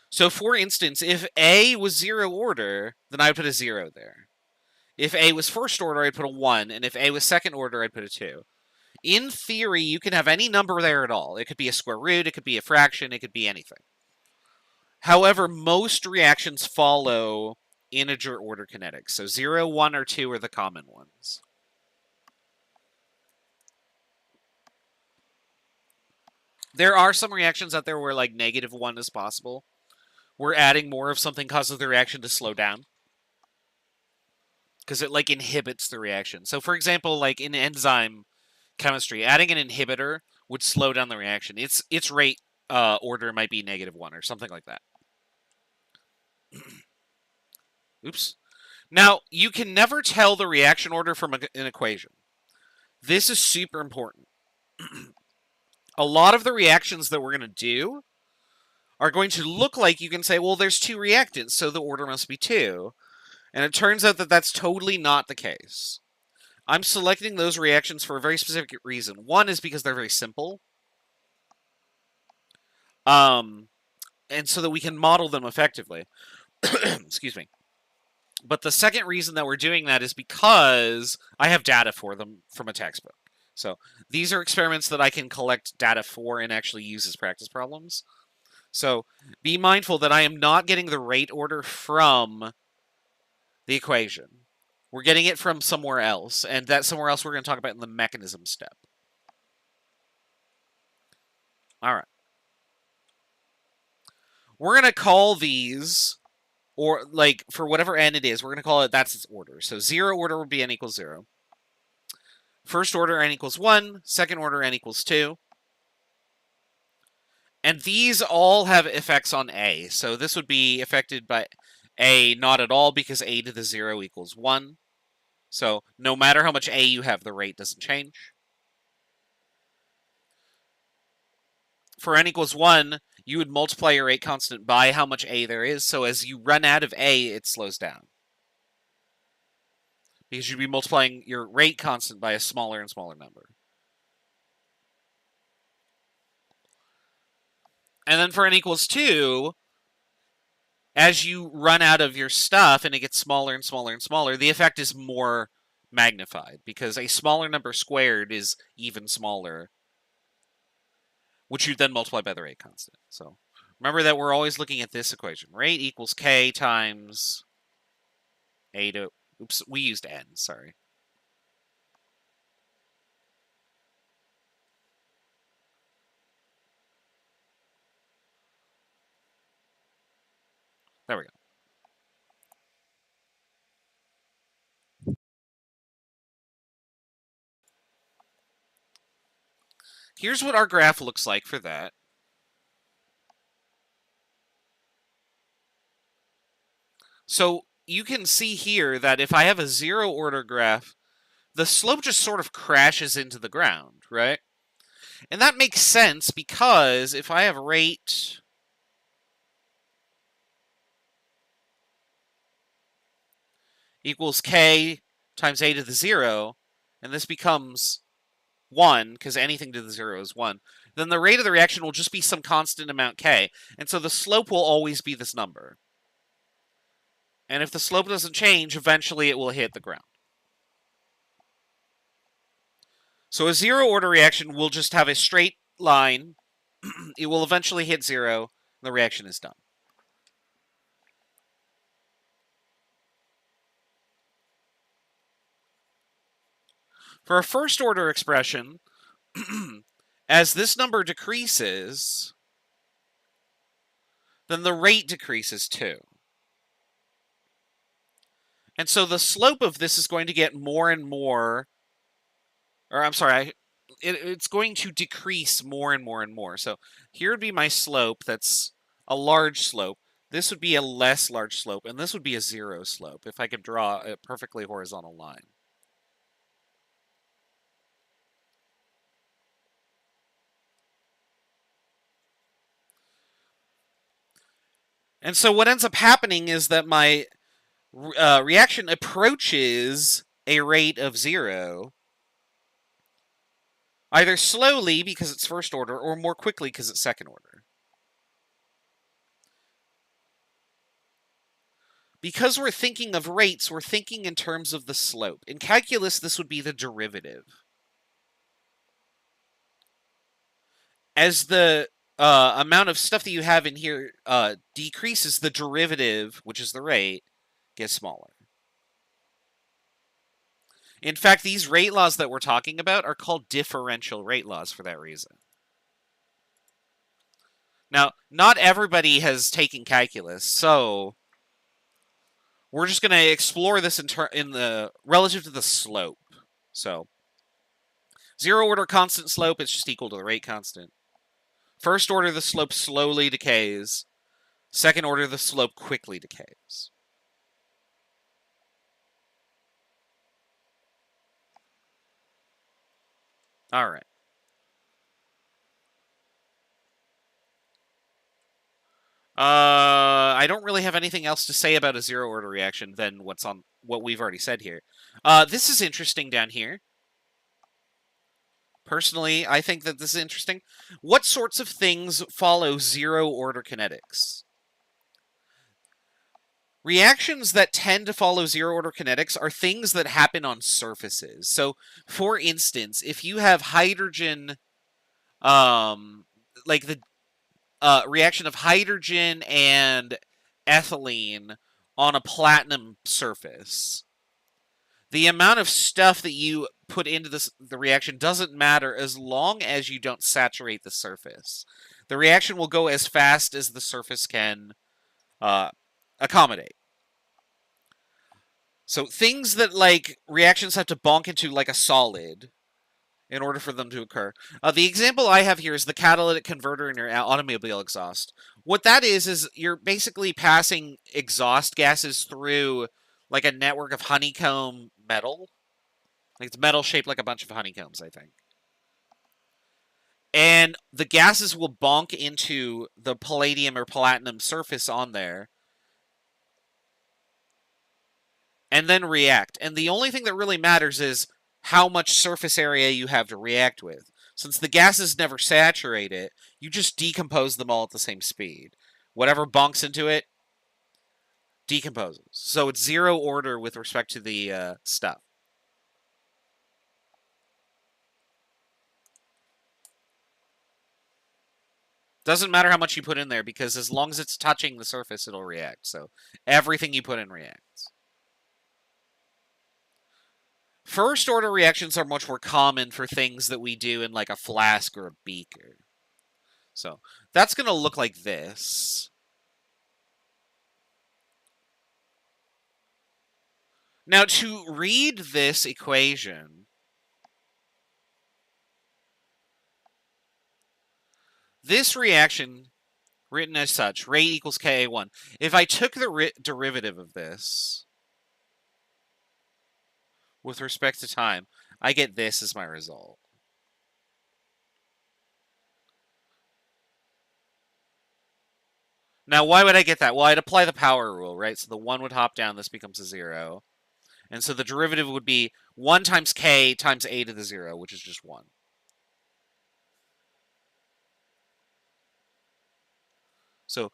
So for instance, if A was 0 order, then I would put a 0 there. If A was first order, I'd put a 1, and if A was second order, I'd put a 2. In theory, you can have any number there at all. It could be a square root, it could be a fraction, it could be anything. However, most reactions follow integer order kinetics. So 0, 1, or 2 are the common ones. There are some reactions out there where like -1 is possible. Where adding more of something causes the reaction to slow down. Because it like inhibits the reaction. So for example, like in enzyme chemistry, adding an inhibitor would slow down the reaction. Its rate order might be -1 or something like that. Oops. Now, you can never tell the reaction order from an equation. This is super important. A lot of the reactions that we're going to do are going to look like you can say, well, there's 2 reactants, so the order must be 2. And it turns out that that's totally not the case. I'm selecting those reactions for a very specific reason. One is because they're very simple. And so that we can model them effectively. Excuse me. But the second reason that we're doing that is because I have data for them from a textbook. So these are experiments that I can collect data for and actually use as practice problems. So be mindful that I am not getting the rate order from the equation. We're getting it from somewhere else, and that somewhere else we're going to talk about in the mechanism step. All right. We're going to call these, or like for whatever n it is, we're going to call it, that's its order. So 0 order would be n equals 0. First order n equals 1. Second order n equals 2. And these all have effects on A. So this would be affected by A not at all because A to the 0 equals 1. So no matter how much A you have, the rate doesn't change. For n equals 1, you would multiply your rate constant by how much A there is. So as you run out of A, it slows down. Because you'd be multiplying your rate constant by a smaller and smaller number. And then for n equals 2, as you run out of your stuff and it gets smaller and smaller and smaller, the effect is more magnified. Because a smaller number squared is even smaller, which you then multiply by the rate constant. So remember that we're always looking at this equation. Rate equals k times a to... Oops, we used n, sorry. There we go. Here's what our graph looks like for that. So you can see here that if I have a 0 order graph, the slope just sort of crashes into the ground, right? And that makes sense because if I have rate equals k times a to the 0, and this becomes 1, because anything to the 0 is 1, then the rate of the reaction will just be some constant amount k, and so the slope will always be this number. And if the slope doesn't change, eventually it will hit the ground. So a 0 order reaction will just have a straight line. It will eventually hit 0, and the reaction is done. For a first order expression, as this number decreases, then the rate decreases too. And so the slope of this is going to get more and more, or I'm sorry, it's going to decrease more and more and more. So here would be my slope that's a large slope. This would be a less large slope, and this would be a 0 slope if I could draw a perfectly horizontal line. And so what ends up happening is that my reaction approaches a rate of 0, either slowly because it's first order or more quickly because it's second order. Because we're thinking of rates, we're thinking in terms of the slope. In calculus, this would be the derivative. As the amount of stuff that you have in here decreases, the derivative, which is the rate, gets smaller. In fact, these rate laws that we're talking about are called differential rate laws for that reason. Now, not everybody has taken calculus, so we're just going to explore this in the relative to the slope. So Zero order constant slope, it's just equal to the rate constant. First order, the slope slowly decays. Second order, the slope quickly decays. All right. I don't really have anything else to say about a zero order reaction than what we've already said here. This is interesting down here. Personally, I think that this is interesting. What sorts of things follow zero order kinetics? Reactions that tend to follow zero order kinetics are things that happen on surfaces. So, for instance, if you have hydrogen, like the reaction of hydrogen and ethylene on a platinum surface, the amount of stuff that you put into the reaction doesn't matter as long as you don't saturate the surface. The reaction will go as fast as the surface can accommodate. So things that, like, reactions have to bonk into like a solid in order for them to occur. The example I have here is the catalytic converter in your automobile exhaust. What that is you're basically passing exhaust gases through like a network of honeycomb metal. Like, it's metal shaped like a bunch of honeycombs, I think. And the gases will bonk into the palladium or platinum surface on there and then react. And the only thing that really matters is how much surface area you have to react with. Since the gases never saturate it, you just decompose them all at the same speed. Whatever bonks into it decomposes. So it's zero order with respect to the stuff. Doesn't matter how much you put in there, because as long as it's touching the surface, it'll react. So everything you put in reacts. First order reactions are much more common for things that we do in like a flask or a beaker. So that's going to look like this. Now, to read this equation, this reaction, written as such, rate equals Ka1. If I took the derivative of this with respect to time, I get this as my result. Now, why would I get that? Well, I'd apply the power rule, right? So the 1 would hop down, this becomes a 0. And so the derivative would be 1 times k times a to the 0, which is just 1. So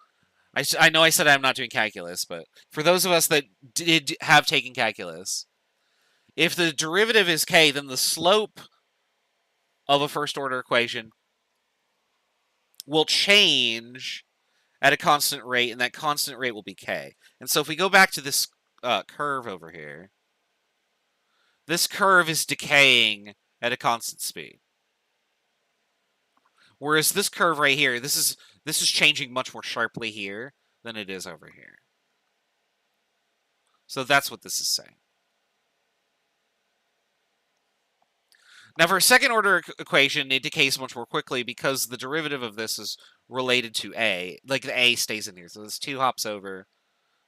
I know I said I'm not doing calculus, but for those of us that did have taken calculus, if the derivative is k, then the slope of a first order equation will change at a constant rate, and that constant rate will be k. And so if we go back to this curve over here, this curve is decaying at a constant speed. Whereas this curve right here, this is changing much more sharply here than it is over here. So that's what this is saying. Now, for a second order equation, it decays much more quickly because the derivative of this is related to a. Like, the a stays in here. So this 2 hops over.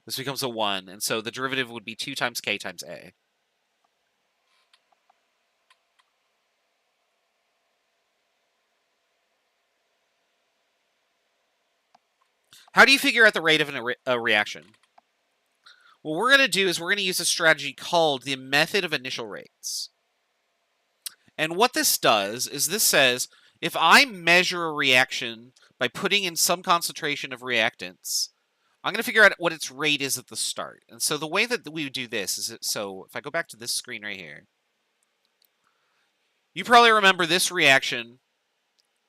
This becomes a 1. And so the derivative would be 2 times k times a. How do you figure out the rate of a reaction? What we're going to do is we're going to use a strategy called the method of initial rates. And what this does is this says, if I measure a reaction by putting in some concentration of reactants, I'm going to figure out what its rate is at the start. And so the way that we would do this is, so if I go back to this screen right here, you probably remember this reaction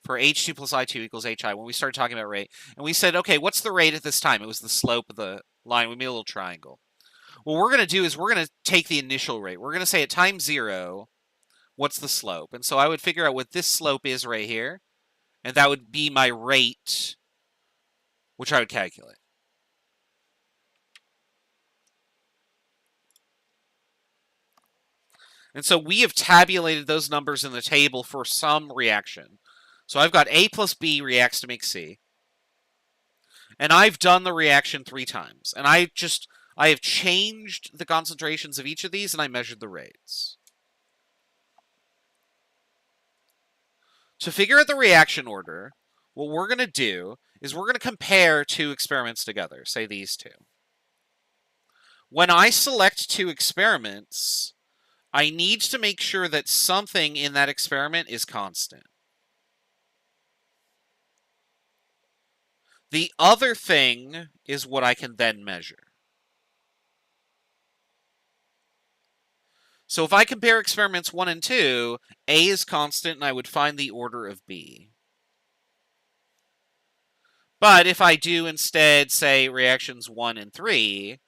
for H2 plus I2 equals HI when we started talking about rate. And we said, okay, what's the rate at this time? It was the slope of the line. We made a little triangle. What we're going to do is we're going to take the initial rate. We're going to say at time 0, what's the slope? And so I would figure out what this slope is right here, and that would be my rate, which I would calculate. And so we have tabulated those numbers in the table for some reaction. So I've got A plus B reacts to make C. And I've done the reaction 3 times. And I have changed the concentrations of each of these, and I measured the rates. To figure out the reaction order, what we're going to do is we're going to compare 2 experiments together, say these 2. When I select 2 experiments, I need to make sure that something in that experiment is constant. The other thing is what I can then measure. So if I compare experiments 1 and 2, A is constant and I would find the order of B. But if I do instead, say, reactions 1 and 3,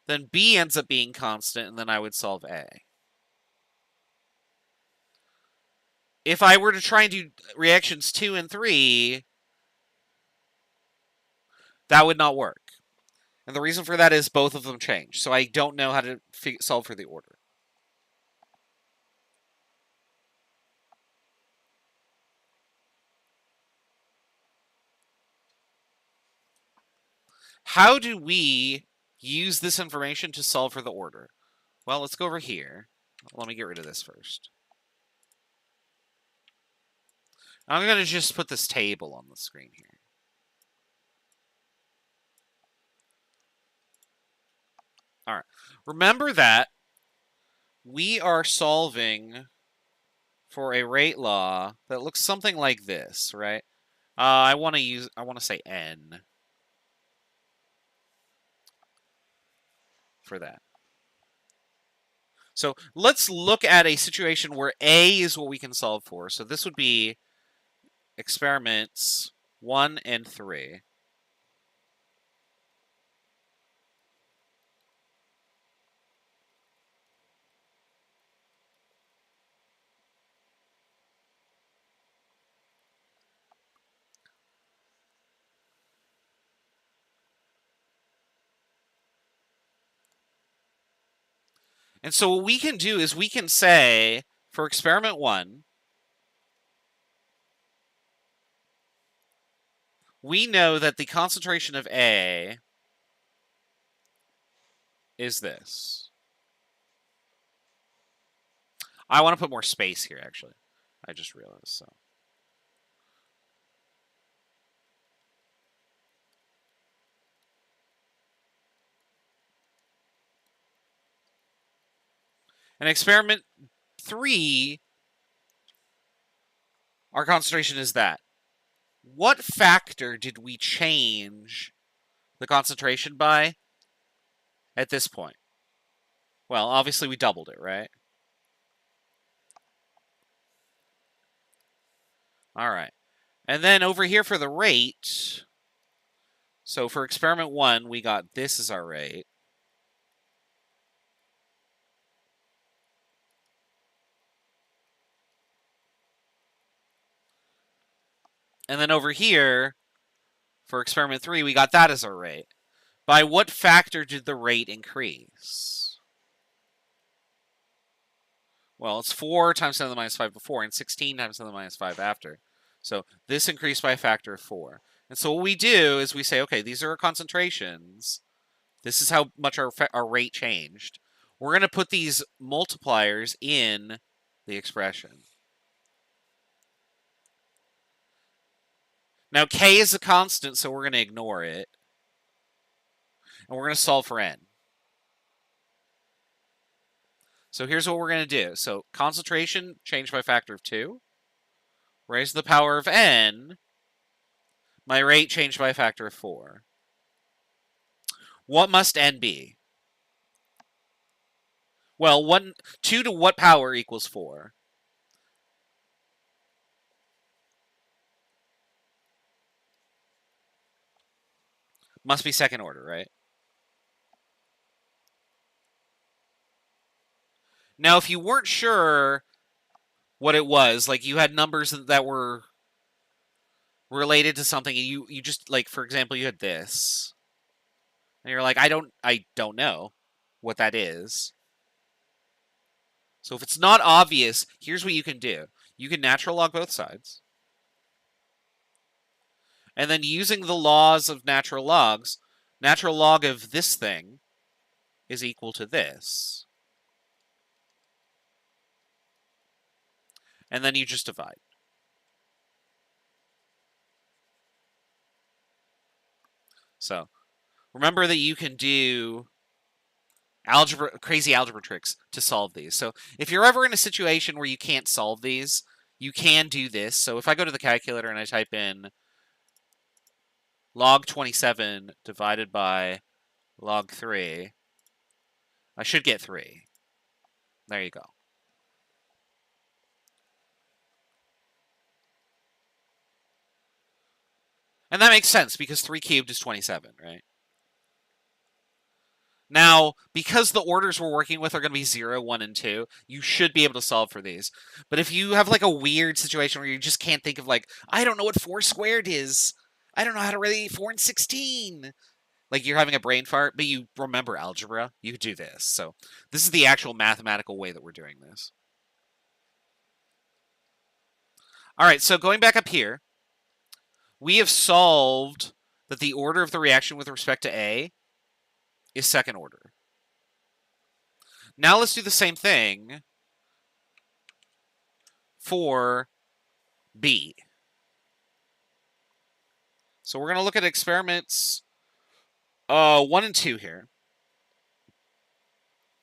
then B ends up being constant, and then I would solve A. If I were to try and do reactions 2 and 3, that would not work. And the reason for that is both of them change. So I don't know how to solve for the order. How do we use this information to solve for the order? Well, let's go over here. Let me get rid of this first. I'm going to just put this table on the screen here. All right. Remember that we are solving for a rate law that looks something like this, right? I want to say n for that. So let's look at a situation where A is what we can solve for. So this would be experiments 1 and 3. And so what we can do is we can say, for experiment 1, we know that the concentration of A is this. I want to put more space here, actually. I just realized, so. And experiment 3, our concentration is that. What factor did we change the concentration by at this point? Well, obviously we doubled it, right? All right. And then over here for the rate, so for experiment 1, we got this as our rate. And then over here, for experiment 3, we got that as our rate. By what factor did the rate increase? Well, it's 4 times 10 to the minus 5 before, and 16 times 10 to the minus 5 after. So this increased by a factor of 4. And so what we do is we say, okay, these are our concentrations. This is how much our rate changed. We're going to put these multipliers in the expression. Now, k is a constant, so we're going to ignore it. And we're going to solve for n. So here's what we're going to do. So concentration changed by a factor of 2. Raised to the power of n. My rate changed by a factor of 4. What must n be? Well, 2 to what power equals 4? Must be second order, right? Now, if you weren't sure what it was, like you had numbers that were related to something, and you just, like, for example, you had this, and you're like, I don't know what that is. So if it's not obvious, here's what you can do. You can natural log both sides. And then using the laws of natural logs, natural log of this thing is equal to this. And then you just divide. So remember that you can do crazy algebra tricks to solve these. So if you're ever in a situation where you can't solve these, you can do this. So if I go to the calculator and I type in log 27 divided by log 3, I should get 3. There you go. And that makes sense because 3 cubed is 27, right? Now, because the orders we're working with are going to be 0, 1, and 2, you should be able to solve for these. But if you have like a weird situation where you just can't think of like, I don't know what 4 squared is. I don't know how to really 4 and 16. Like you're having a brain fart, but you remember algebra, you could do this. So this is the actual mathematical way that we're doing this. All right, so going back up here, we have solved that the order of the reaction with respect to A is second order. Now let's do the same thing for B. So we're going to look at experiments 1 and 2 here.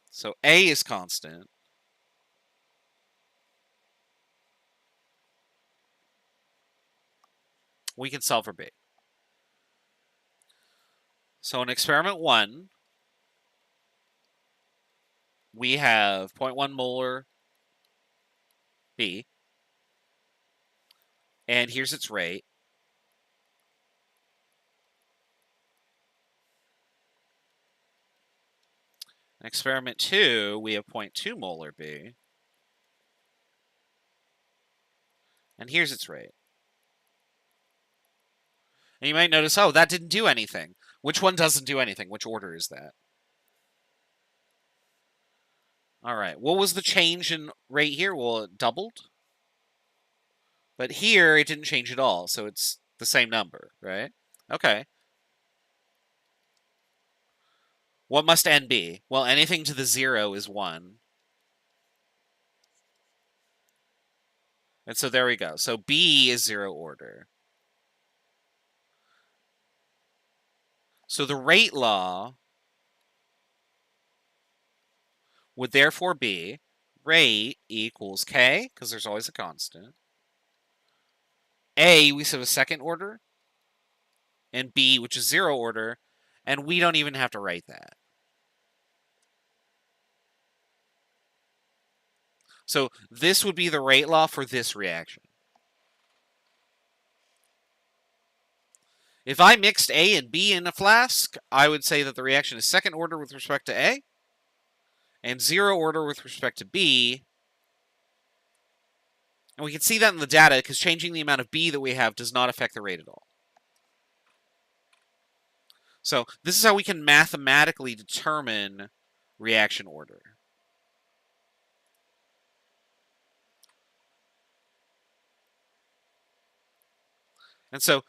So A is constant. We can solve for B. So in experiment 1, we have 0.1 molar B. And here's its rate. In experiment 2, we have 0.2 molar B. And here's its rate. And you might notice, oh, that didn't do anything. Which one doesn't do anything? Which order is that? All right. What was the change in rate here? Well, it doubled. But here, it didn't change at all. So it's the same number, right? Okay. What must n be? Well, anything to the 0 is 1. And so there we go. So B is 0 order. So the rate law would therefore be rate equals K, because there's always a constant. A, we said was second order. And B, which is 0 order. And we don't even have to write that. So this would be the rate law for this reaction. If I mixed A and B in a flask, I would say that the reaction is second order with respect to A and 0 order with respect to B. And we can see that in the data because changing the amount of B that we have does not affect the rate at all. So this is how we can mathematically determine reaction order. And so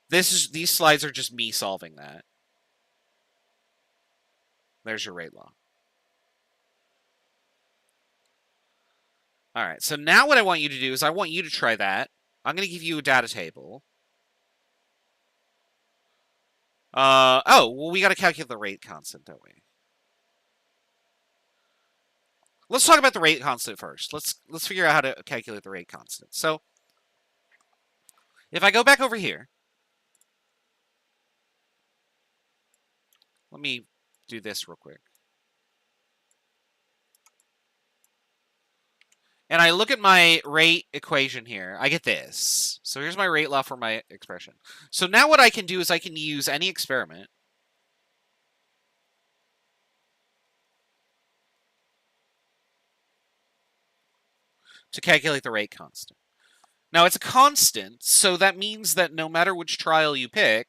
these slides are just me solving that. There's your rate law. All right, so now what I want you to do is I want you to try that. I'm going to give you a data table. Oh, well, we got to calculate the rate constant, don't we? Let's talk about the rate constant first. Let's figure out how to calculate the rate constant. So if I go back over here, let me do this real quick. And I look at my rate equation here, I get this. So here's my rate law for my expression. So now what I can do is I can use any experiment to calculate the rate constant. Now it's a constant, so that means that no matter which trial you pick,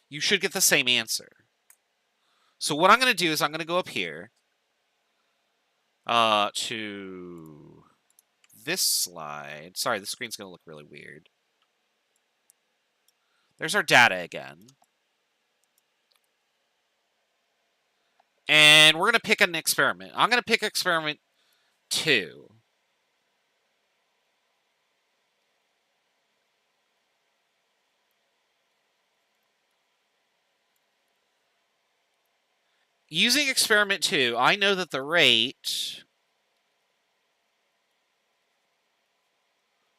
you should get the same answer. So what I'm going to do is I'm going to go up here, to this slide. Sorry, the screen's going to look really weird. There's our data again. And we're going to pick an experiment. I'm going to pick experiment 2. Using experiment 2, I know that the rate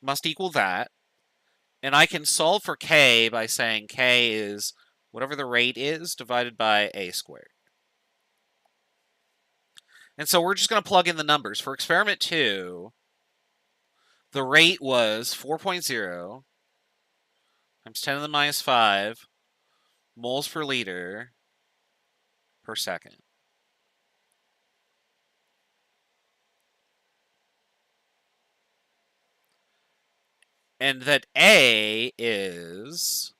must equal that. And I can solve for k by saying k is whatever the rate is divided by a squared. And so we're just going to plug in the numbers. For experiment 2, the rate was 4.0 times 10 to the minus 5 moles per liter per second. And that A is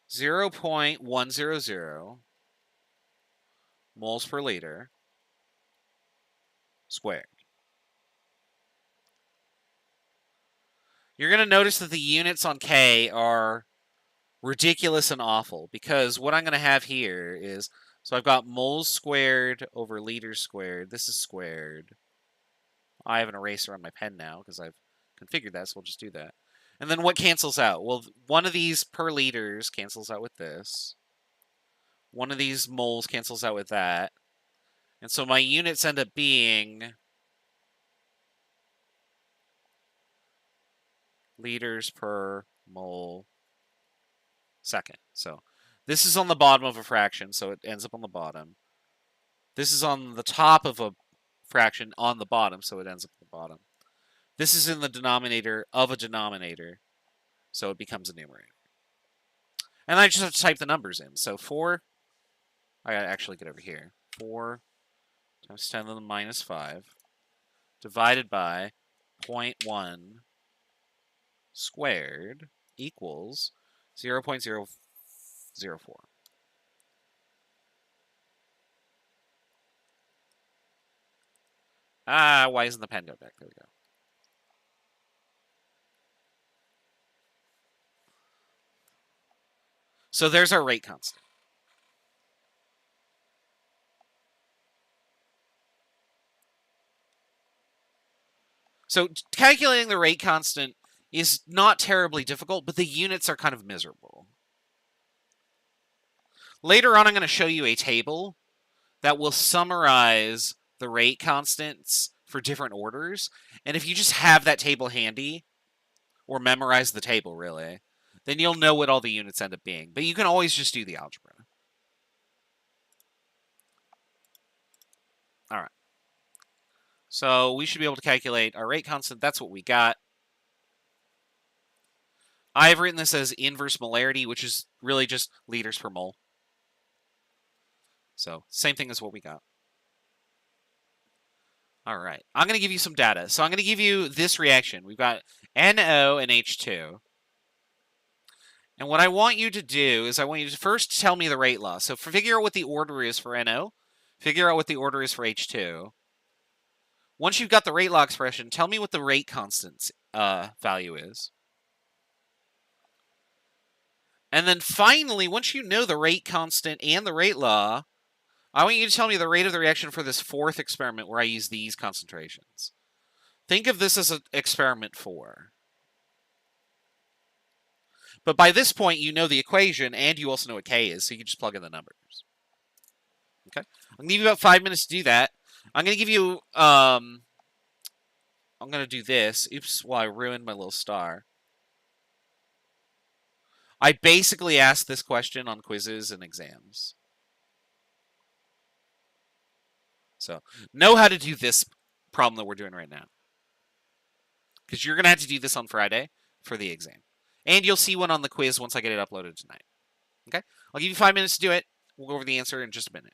0.100 moles per liter squared. You're going to notice that the units on K are ridiculous and awful, because what I'm going to have here is, so I've got moles squared over liters squared. This is squared. I have an eraser on my pen now because I've configured that, so we'll just do that. And then what cancels out? Well, one of these per liters cancels out with this. One of these moles cancels out with that. And so my units end up being liters per mole second. So this is on the bottom of a fraction, so it ends up on the bottom. This is on the top of a fraction on the bottom, so it ends up on the bottom. This is in the denominator of a denominator, so it becomes a numerator. And I just have to type the numbers in. So 4, I gotta actually get over here. 4 times 10 to the minus 5 divided by 0.1 squared equals 0.004. Why isn't the pen go back? There we go. So there's our rate constant. So calculating the rate constant is not terribly difficult, but the units are kind of miserable. Later on, I'm going to show you a table that will summarize the rate constants for different orders. And if you just have that table handy, or memorize the table, really, then you'll know what all the units end up being. But you can always just do the algebra. All right. So we should be able to calculate our rate constant. That's what we got. I've written this as inverse molarity, which is really just liters per mole. So same thing as what we got. All right. I'm going to give you some data. So I'm going to give you this reaction. We've got NO and H2. And what I want you to do is I want you to first tell me the rate law. So figure out what the order is for NO. Figure out what the order is for H2. Once you've got the rate law expression, tell me what the rate constant value is. And then finally, once you know the rate constant and the rate law, I want you to tell me the rate of the reaction for this 4th experiment where I use these concentrations. Think of this as an experiment 4. But by this point, you know the equation, and you also know what K is, so you can just plug in the numbers. Okay? I'm going to give you about 5 minutes to do that. I'm going to give you, I'm going to do this. Oops, well, I ruined my little star. I basically asked this question on quizzes and exams. So, know how to do this problem that we're doing right now. Because you're going to have to do this on Friday for the exam. And you'll see one on the quiz once I get it uploaded tonight. Okay? I'll give you 5 minutes to do it. We'll go over the answer in just a minute.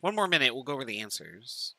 1 more minute, we'll go over the answers.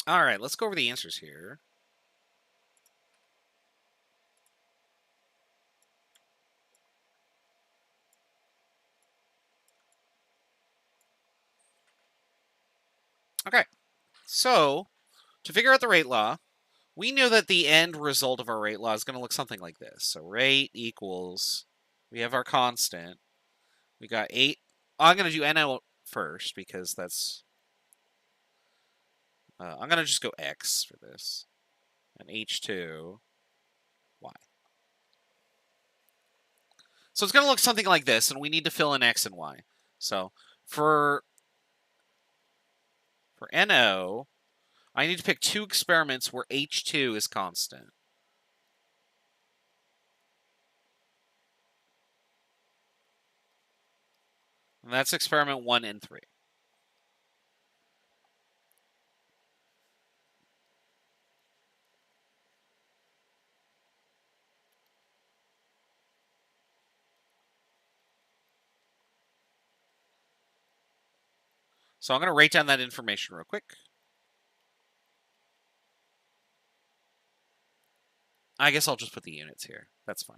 All right, let's go over the answers here. Okay, so to figure out the rate law, we know that the end result of our rate law is going to look something like this. So rate equals, we have our constant. We got 8. I'm going to do NL first because that's, I'm going to just go X for this. And H2, Y. So it's going to look something like this, and we need to fill in X and Y. So for NO, I need to pick 2 experiments where H2 is constant. And that's experiment 1 and 3. So I'm going to write down that information real quick. I guess I'll just put the units here. That's fine.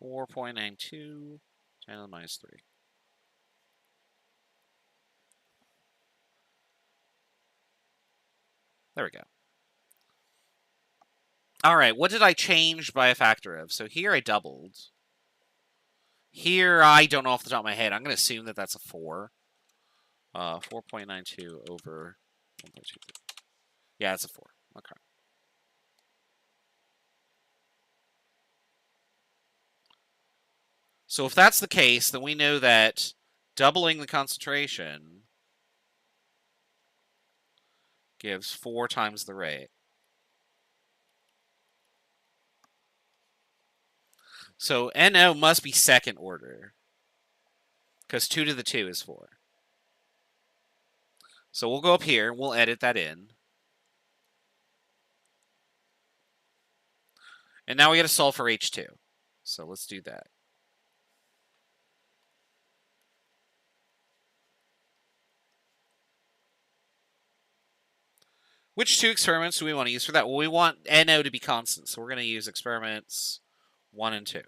(4.92) 10 to the minus 3. There we go. All right, what did I change by a factor of? So here I doubled. Here I don't know off the top of my head. I'm going to assume that that's a 4. 4.92 over 1.23. Yeah, it's a 4. Okay. So if that's the case, then we know that doubling the concentration gives 4 times the rate. So NO must be second order, because 2 to the 2 is 4. So we'll go up here, we'll edit that in. And now we got to solve for H2. So let's do that. Which 2 experiments do we want to use for that? Well, we want NO to be constant, so we're going to use experiments 1 and 2.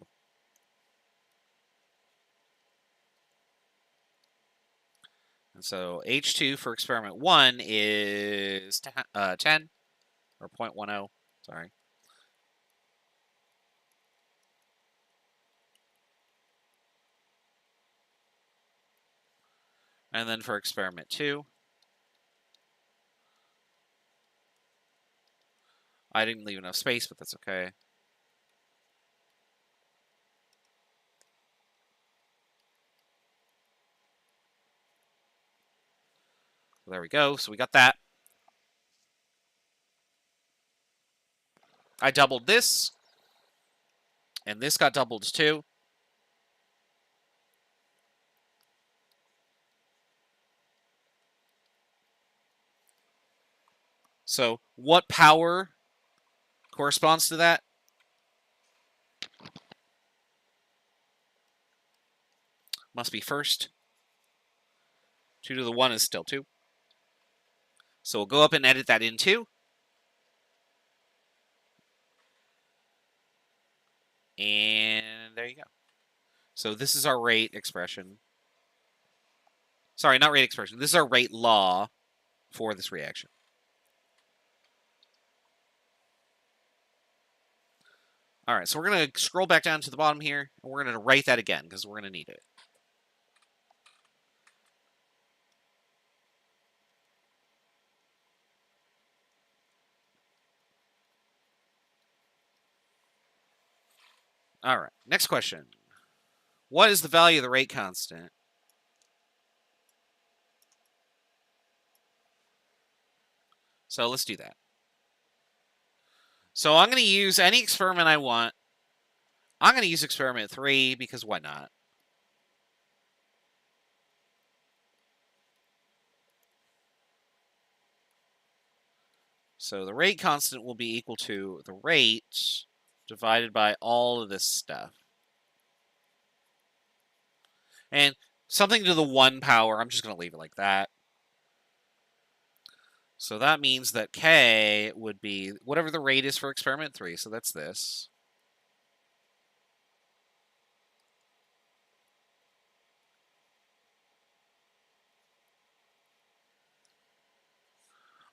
And so H2 for experiment 1 is 10, or 0.10, sorry. And then for experiment 2, I didn't leave enough space, but that's okay. There we go. So we got that. I doubled this. And this got doubled too. So what power corresponds to that? Must be first. 2 to the 1 is still 2. So we'll go up and edit that in 2. And there you go. So this is our rate expression. Sorry, not rate expression. This is our rate law for this reaction. All right, so we're going to scroll back down to the bottom here, and we're going to write that again because we're going to need it. All right, next question. What is the value of the rate constant? So let's do that. So I'm going to use any experiment I want. I'm going to use experiment 3 because why not? So the rate constant will be equal to the rate divided by all of this stuff. And something to the 1 power, I'm just going to leave it like that. So that means that K would be whatever the rate is for experiment 3. So that's this.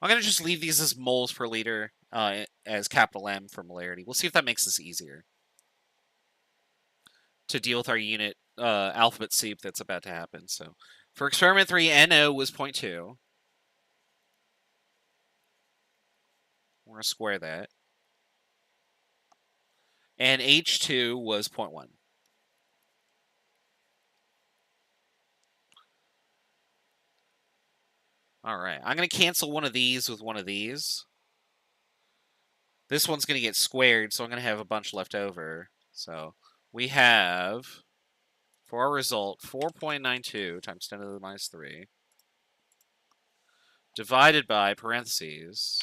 I'm going to just leave these as moles per liter as capital M for molarity. We'll see if that makes this easier to deal with our unit alphabet soup that's about to happen. So for experiment 3, NO was 0.2. We're going to square that. And H2 was 0.1. All right, I'm going to cancel one of these with one of these. This one's going to get squared, so I'm going to have a bunch left over. So we have, for our result, 4.92 times 10 to the minus 3 divided by parentheses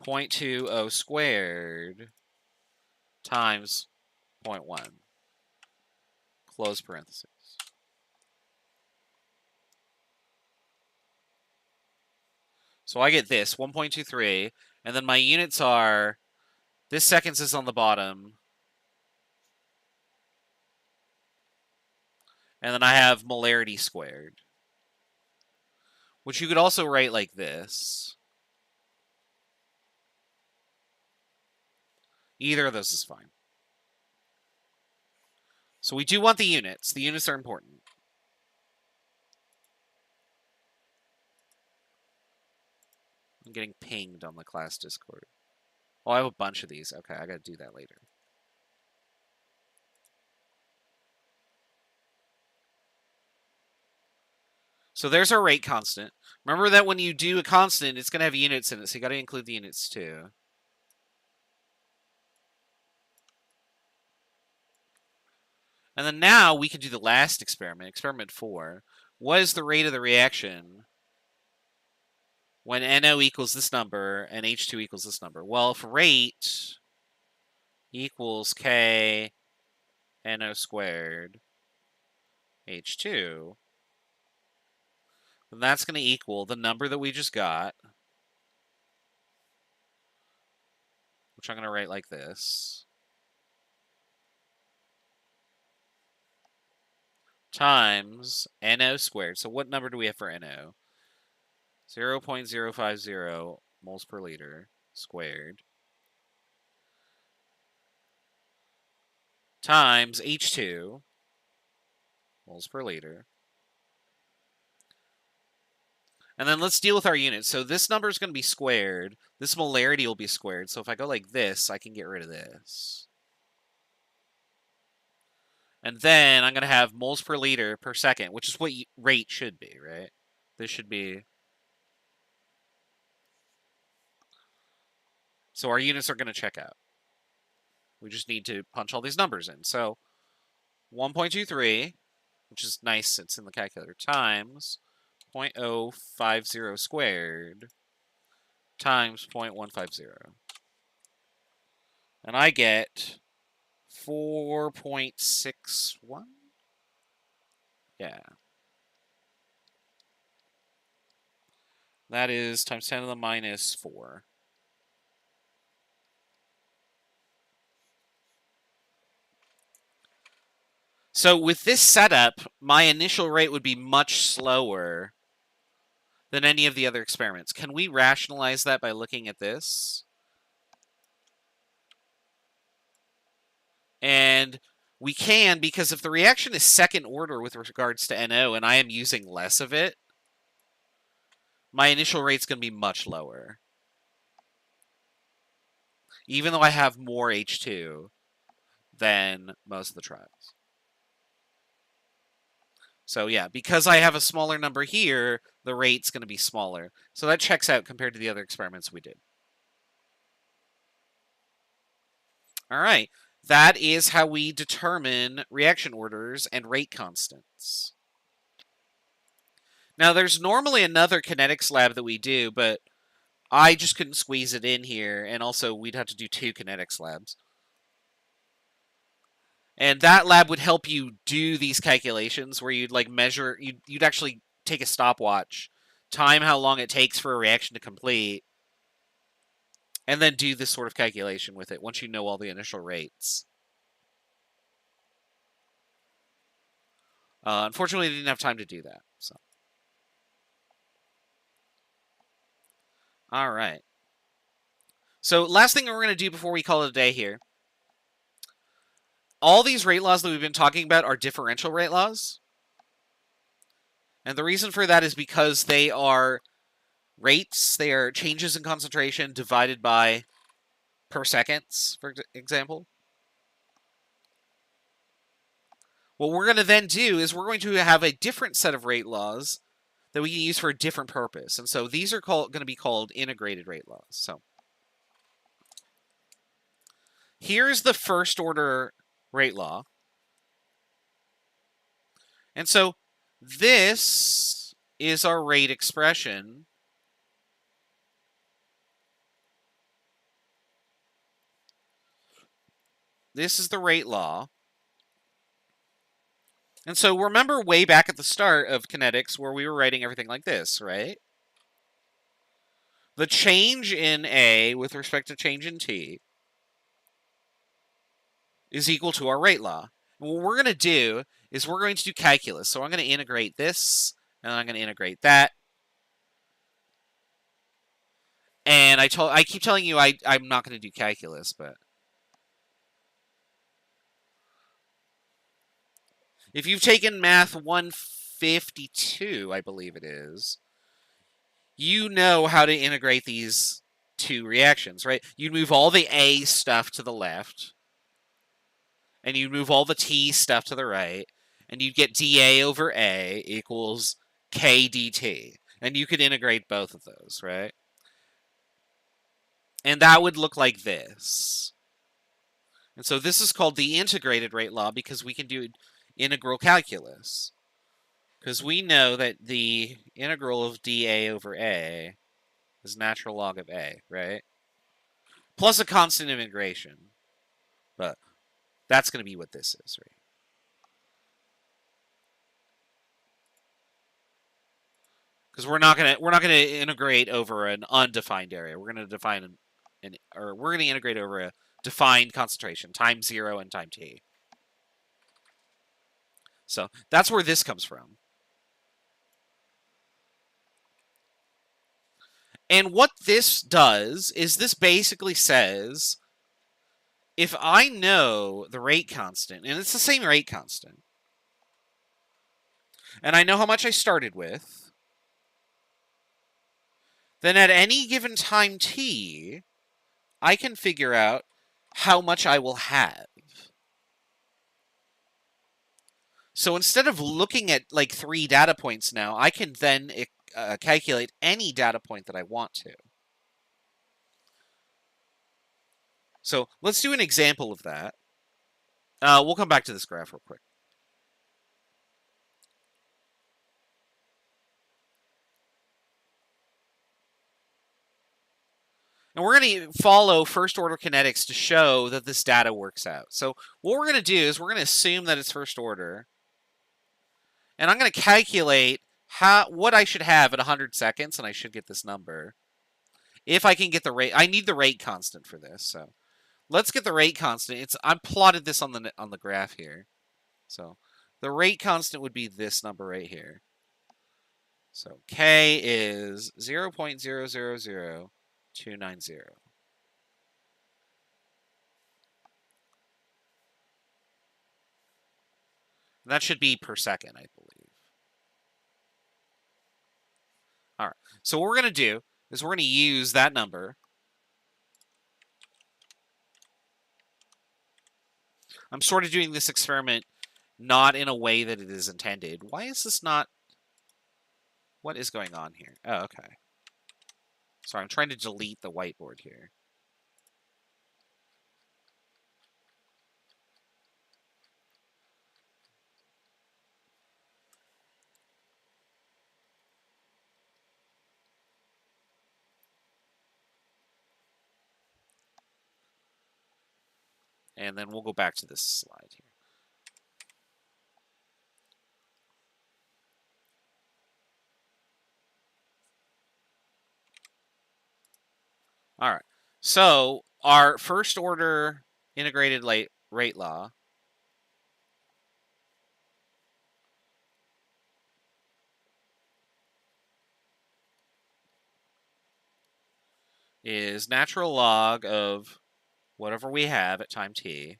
0.20 squared times 0.1, close parentheses. So I get this, 1.23, and then my units are, this seconds is on the bottom, and then I have molarity squared, which you could also write like this. Either of those is fine. So we do want the units. The units are important. I'm getting pinged on the class Discord. Oh, I have a bunch of these. Okay, I gotta do that later. So there's our rate constant. Remember that when you do a constant, it's gonna have units in it, so you gotta include the units too. And then now we can do the last experiment, experiment 4. What is the rate of the reaction when NO equals this number and H2 equals this number? Well, if rate equals K NO squared H2, then that's going to equal the number that we just got, which I'm going to write like this, times NO squared. So what number do we have for NO? 0.050 moles per liter squared times H2 moles per liter. And then let's deal with our units. So this number is going to be squared. This molarity will be squared. So if I go like this, I can get rid of this. And then I'm going to have moles per liter per second, which is what rate should be, right? This should be... So our units are going to check out. We just need to punch all these numbers in. So 1.23, which is nice, it's in the calculator, times 0.050 squared times 0.150. And I get 4.61. Yeah. That is times 10 to the minus 4. So with this setup, my initial rate would be much slower than any of the other experiments. Can we rationalize that by looking at this? And we can, because if the reaction is second order with regards to NO and I am using less of it, my initial rate's going to be much lower. Even though I have more H2 than most of the trials. So yeah, because I have a smaller number here, the rate's going to be smaller. So that checks out compared to the other experiments we did. All right, that is how we determine reaction orders and rate constants. Now, there's normally another kinetics lab that we do, but I just couldn't squeeze it in here, and also we'd have to do 2 kinetics labs. And that lab would help you do these calculations where you'd like measure, you'd actually take a stopwatch, time how long it takes for a reaction to complete, and then do this sort of calculation with it once you know all the initial rates. Unfortunately, I didn't have time to do that. So, all right. So last thing we're going to do before we call it a day here. All these rate laws that we've been talking about are differential rate laws. And the reason for that is because they are rates, they are changes in concentration divided by per seconds, for example. What we're going to then do is we're going to have a different set of rate laws that we can use for a different purpose. And so these are going to be called integrated rate laws. So here's the first order rate law. And so this is our rate expression. This is the rate law. And so remember way back at the start of kinetics where we were writing everything like this, right? The change in A with respect to change in T is equal to our rate law. And what we're going to do is we're going to do calculus. So I'm going to integrate this, and I'm going to integrate that. And I keep telling you I'm not going to do calculus, but if you've taken Math 152, I believe it is, you know how to integrate these two reactions, right? You move all the A stuff to the left, and you move all the T stuff to the right, and you get dA over A equals K dt. And you could integrate both of those, right? And that would look like this. And so this is called the integrated rate law because we can do integral calculus. Because we know that the integral of dA over A is natural log of A, right? Plus a constant of integration. But that's going to be what this is, right? Because we're not gonna integrate over an undefined area. We're gonna define we're gonna integrate over a defined concentration, time 0 and time t. So that's where this comes from. And what this does is this basically says, if I know the rate constant, and it's the same rate constant, and I know how much I started with, then at any given time t, I can figure out how much I will have. So instead of looking at like 3 data points now, I can then calculate any data point that I want to. So let's do an example of that. We'll come back to this graph real quick. And we're going to follow first order kinetics to show that this data works out. So what we're going to do is we're going to assume that it's first order. And I'm going to calculate what I should have at 100 seconds, and I should get this number. If I can get the rate, I need the rate constant for this. So let's get the rate constant. I plotted this on the graph here. So the rate constant would be this number right here. So K is 0.000290. And that should be per second, I believe. All right. So what we're going to do is we're going to use that number. I'm sort of doing this experiment not in a way that it is intended. Why is this not... What is going on here? Oh, okay. Sorry, I'm trying to delete the whiteboard here. And then we'll go back to this slide here. All right. So our first order integrated rate law is natural log of whatever we have at time t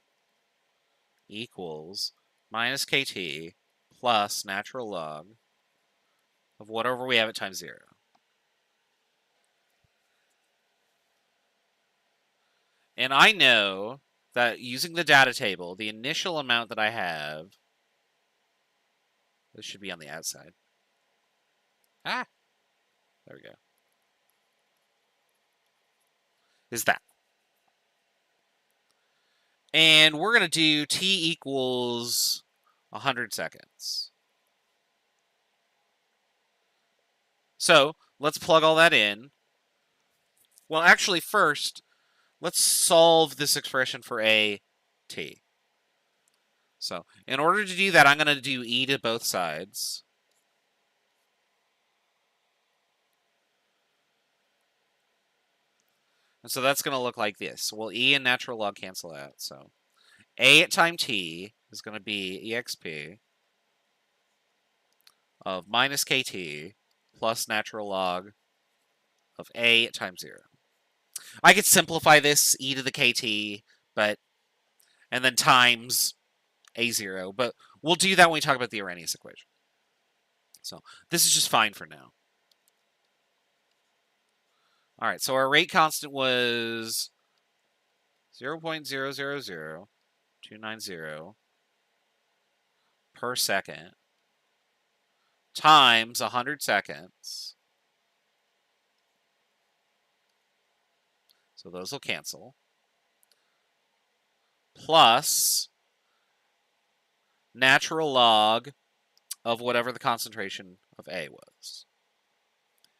equals minus kt plus natural log of whatever we have at time 0. And I know that using the data table, the initial amount that I have, this should be on the outside. There we go. Is that. And we're going to do t equals 100 seconds. So let's plug all that in. Well, actually, first, let's solve this expression for a t. So in order to do that, I'm going to do e to both sides. And so that's going to look like this. Well, e and natural log cancel out. So a at time t is going to be exp of minus kt plus natural log of a at time 0. I could simplify this e to the kt, and then times a0, but we'll do that when we talk about the Arrhenius equation. So this is just fine for now. All right, so our rate constant was 0.000290 per second times 100 seconds. So those will cancel. Plus natural log of whatever the concentration of A was.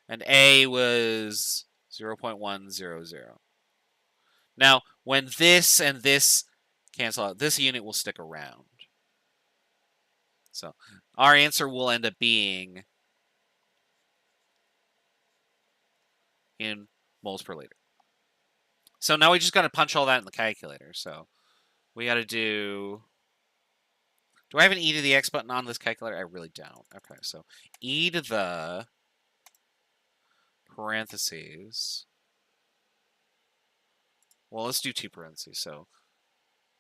And A was 0.100. Now, when this and this cancel out, this unit will stick around. So our answer will end up being in moles per liter. So now we just got to punch all that in the calculator. So we got to do I have an e to the x button on this calculator? I really don't. Okay, so e to the parentheses. Well, let's do 2 parentheses. So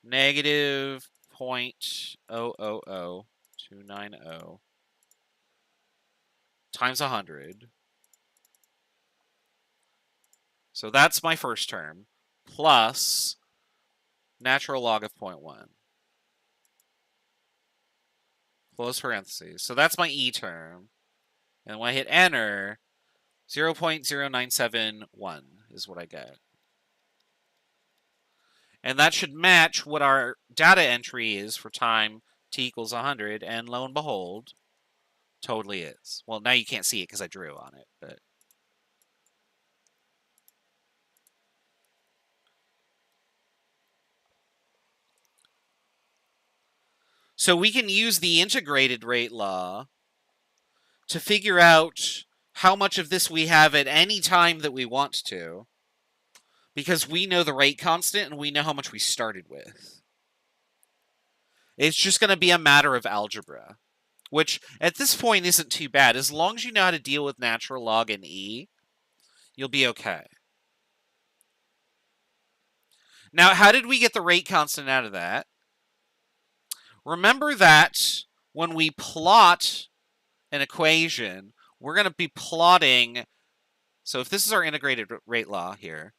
negative 0.000290 times 100. So that's my first term, plus natural log of 0.1. Close parentheses. So that's my e term. And when I hit enter, 0.0971 is what I get. And that should match what our data entry is for time t equals 100, and lo and behold, totally is. Well, now you can't see it because I drew on it, but... So we can use the integrated rate law to figure out how much of this we have at any time that we want to, because we know the rate constant and we know how much we started with. It's just going to be a matter of algebra, which at this point isn't too bad. As long as you know how to deal with natural log and E, you'll be okay. Now, how did we get the rate constant out of that? Remember that when we plot an equation, we're going to be plotting. So if this is our integrated rate law here,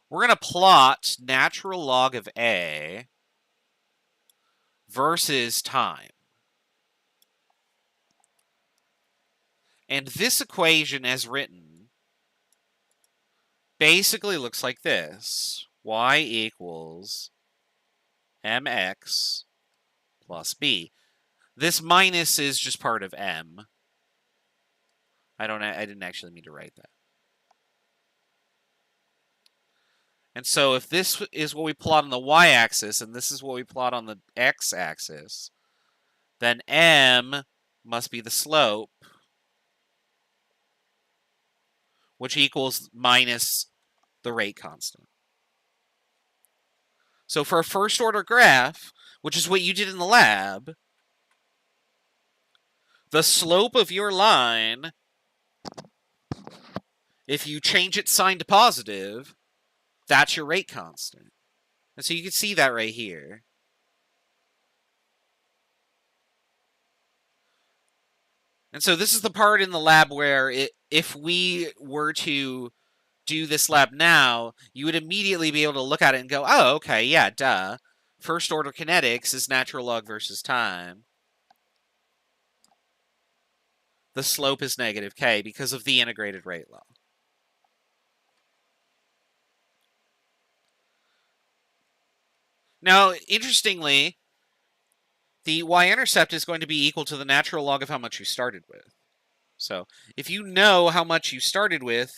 we're going to plot natural log of A versus time. And this equation as written basically looks like this. Y equals mx plus b. This minus is just part of m. I didn't actually mean to write that. And so if this is what we plot on the y-axis and this is what we plot on the x-axis, then m must be the slope, which equals minus the rate constant. So for a first order graph, which is what you did in the lab, the slope of your line, if you change its sign to positive, that's your rate constant. And so you can see that right here. And so this is the part in the lab where if we were to do this lab now, you would immediately be able to look at it and go, oh, okay, yeah, duh. First order kinetics is natural log versus time. The slope is negative k because of the integrated rate law. Now, interestingly, the y-intercept is going to be equal to the natural log of how much you started with. So if you know how much you started with,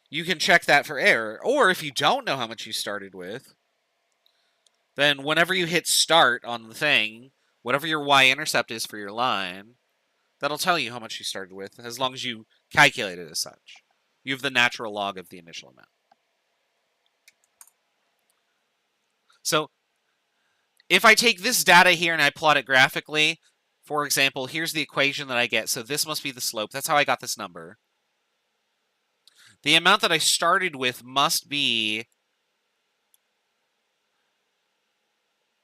you can check that for error. Or if you don't know how much you started with, then whenever you hit start on the thing, whatever your y-intercept is for your line, that'll tell you how much you started with, as long as you calculate it as such. You have the natural log of the initial amount. So if I take this data here and I plot it graphically, for example, here's the equation that I get. So this must be the slope. That's how I got this number. The amount that I started with must be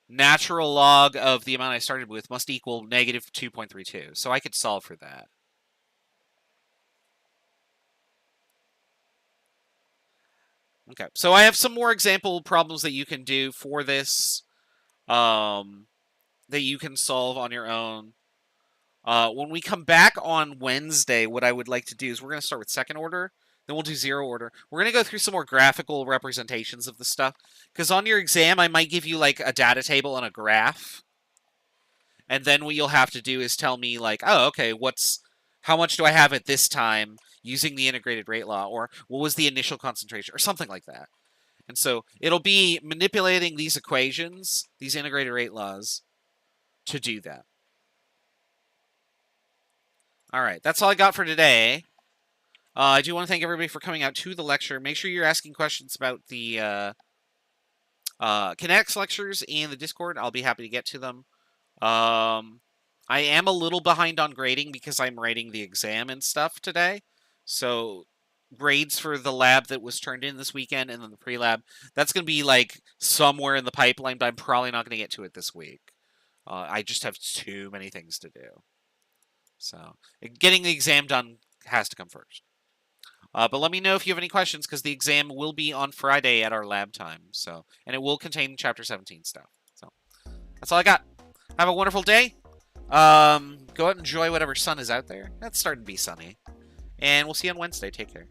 natural log of the amount I started with must equal negative 2.32. So I could solve for that. Okay, so I have some more example problems that you can do for this, that you can solve on your own. When we come back on Wednesday, what I would like to do is we're going to start with second order. Then we'll do zero order. We're going to go through some more graphical representations of the stuff. Because on your exam, I might give you like a data table and a graph. And then what you'll have to do is tell me like, oh, okay, how much do I have at this time using the integrated rate law? Or what was the initial concentration? Or something like that. And so it'll be manipulating these equations, these integrated rate laws, to do that. All right, that's all I got for today. I do want to thank everybody for coming out to the lecture. Make sure you're asking questions about the kinetics lectures in the Discord. I'll be happy to get to them. I am a little behind on grading because I'm writing the exam and stuff today. So grades for the lab that was turned in this weekend and then the pre-lab, that's going to be like somewhere in the pipeline, but I'm probably not going to get to it this week. I just have too many things to do. So getting the exam done has to come first. But let me know if you have any questions, because the exam will be on Friday at our lab time. So, and it will contain Chapter 17 stuff. So that's all I got. Have a wonderful day. Go out and enjoy whatever sun is out there. It's starting to be sunny. And we'll see you on Wednesday. Take care.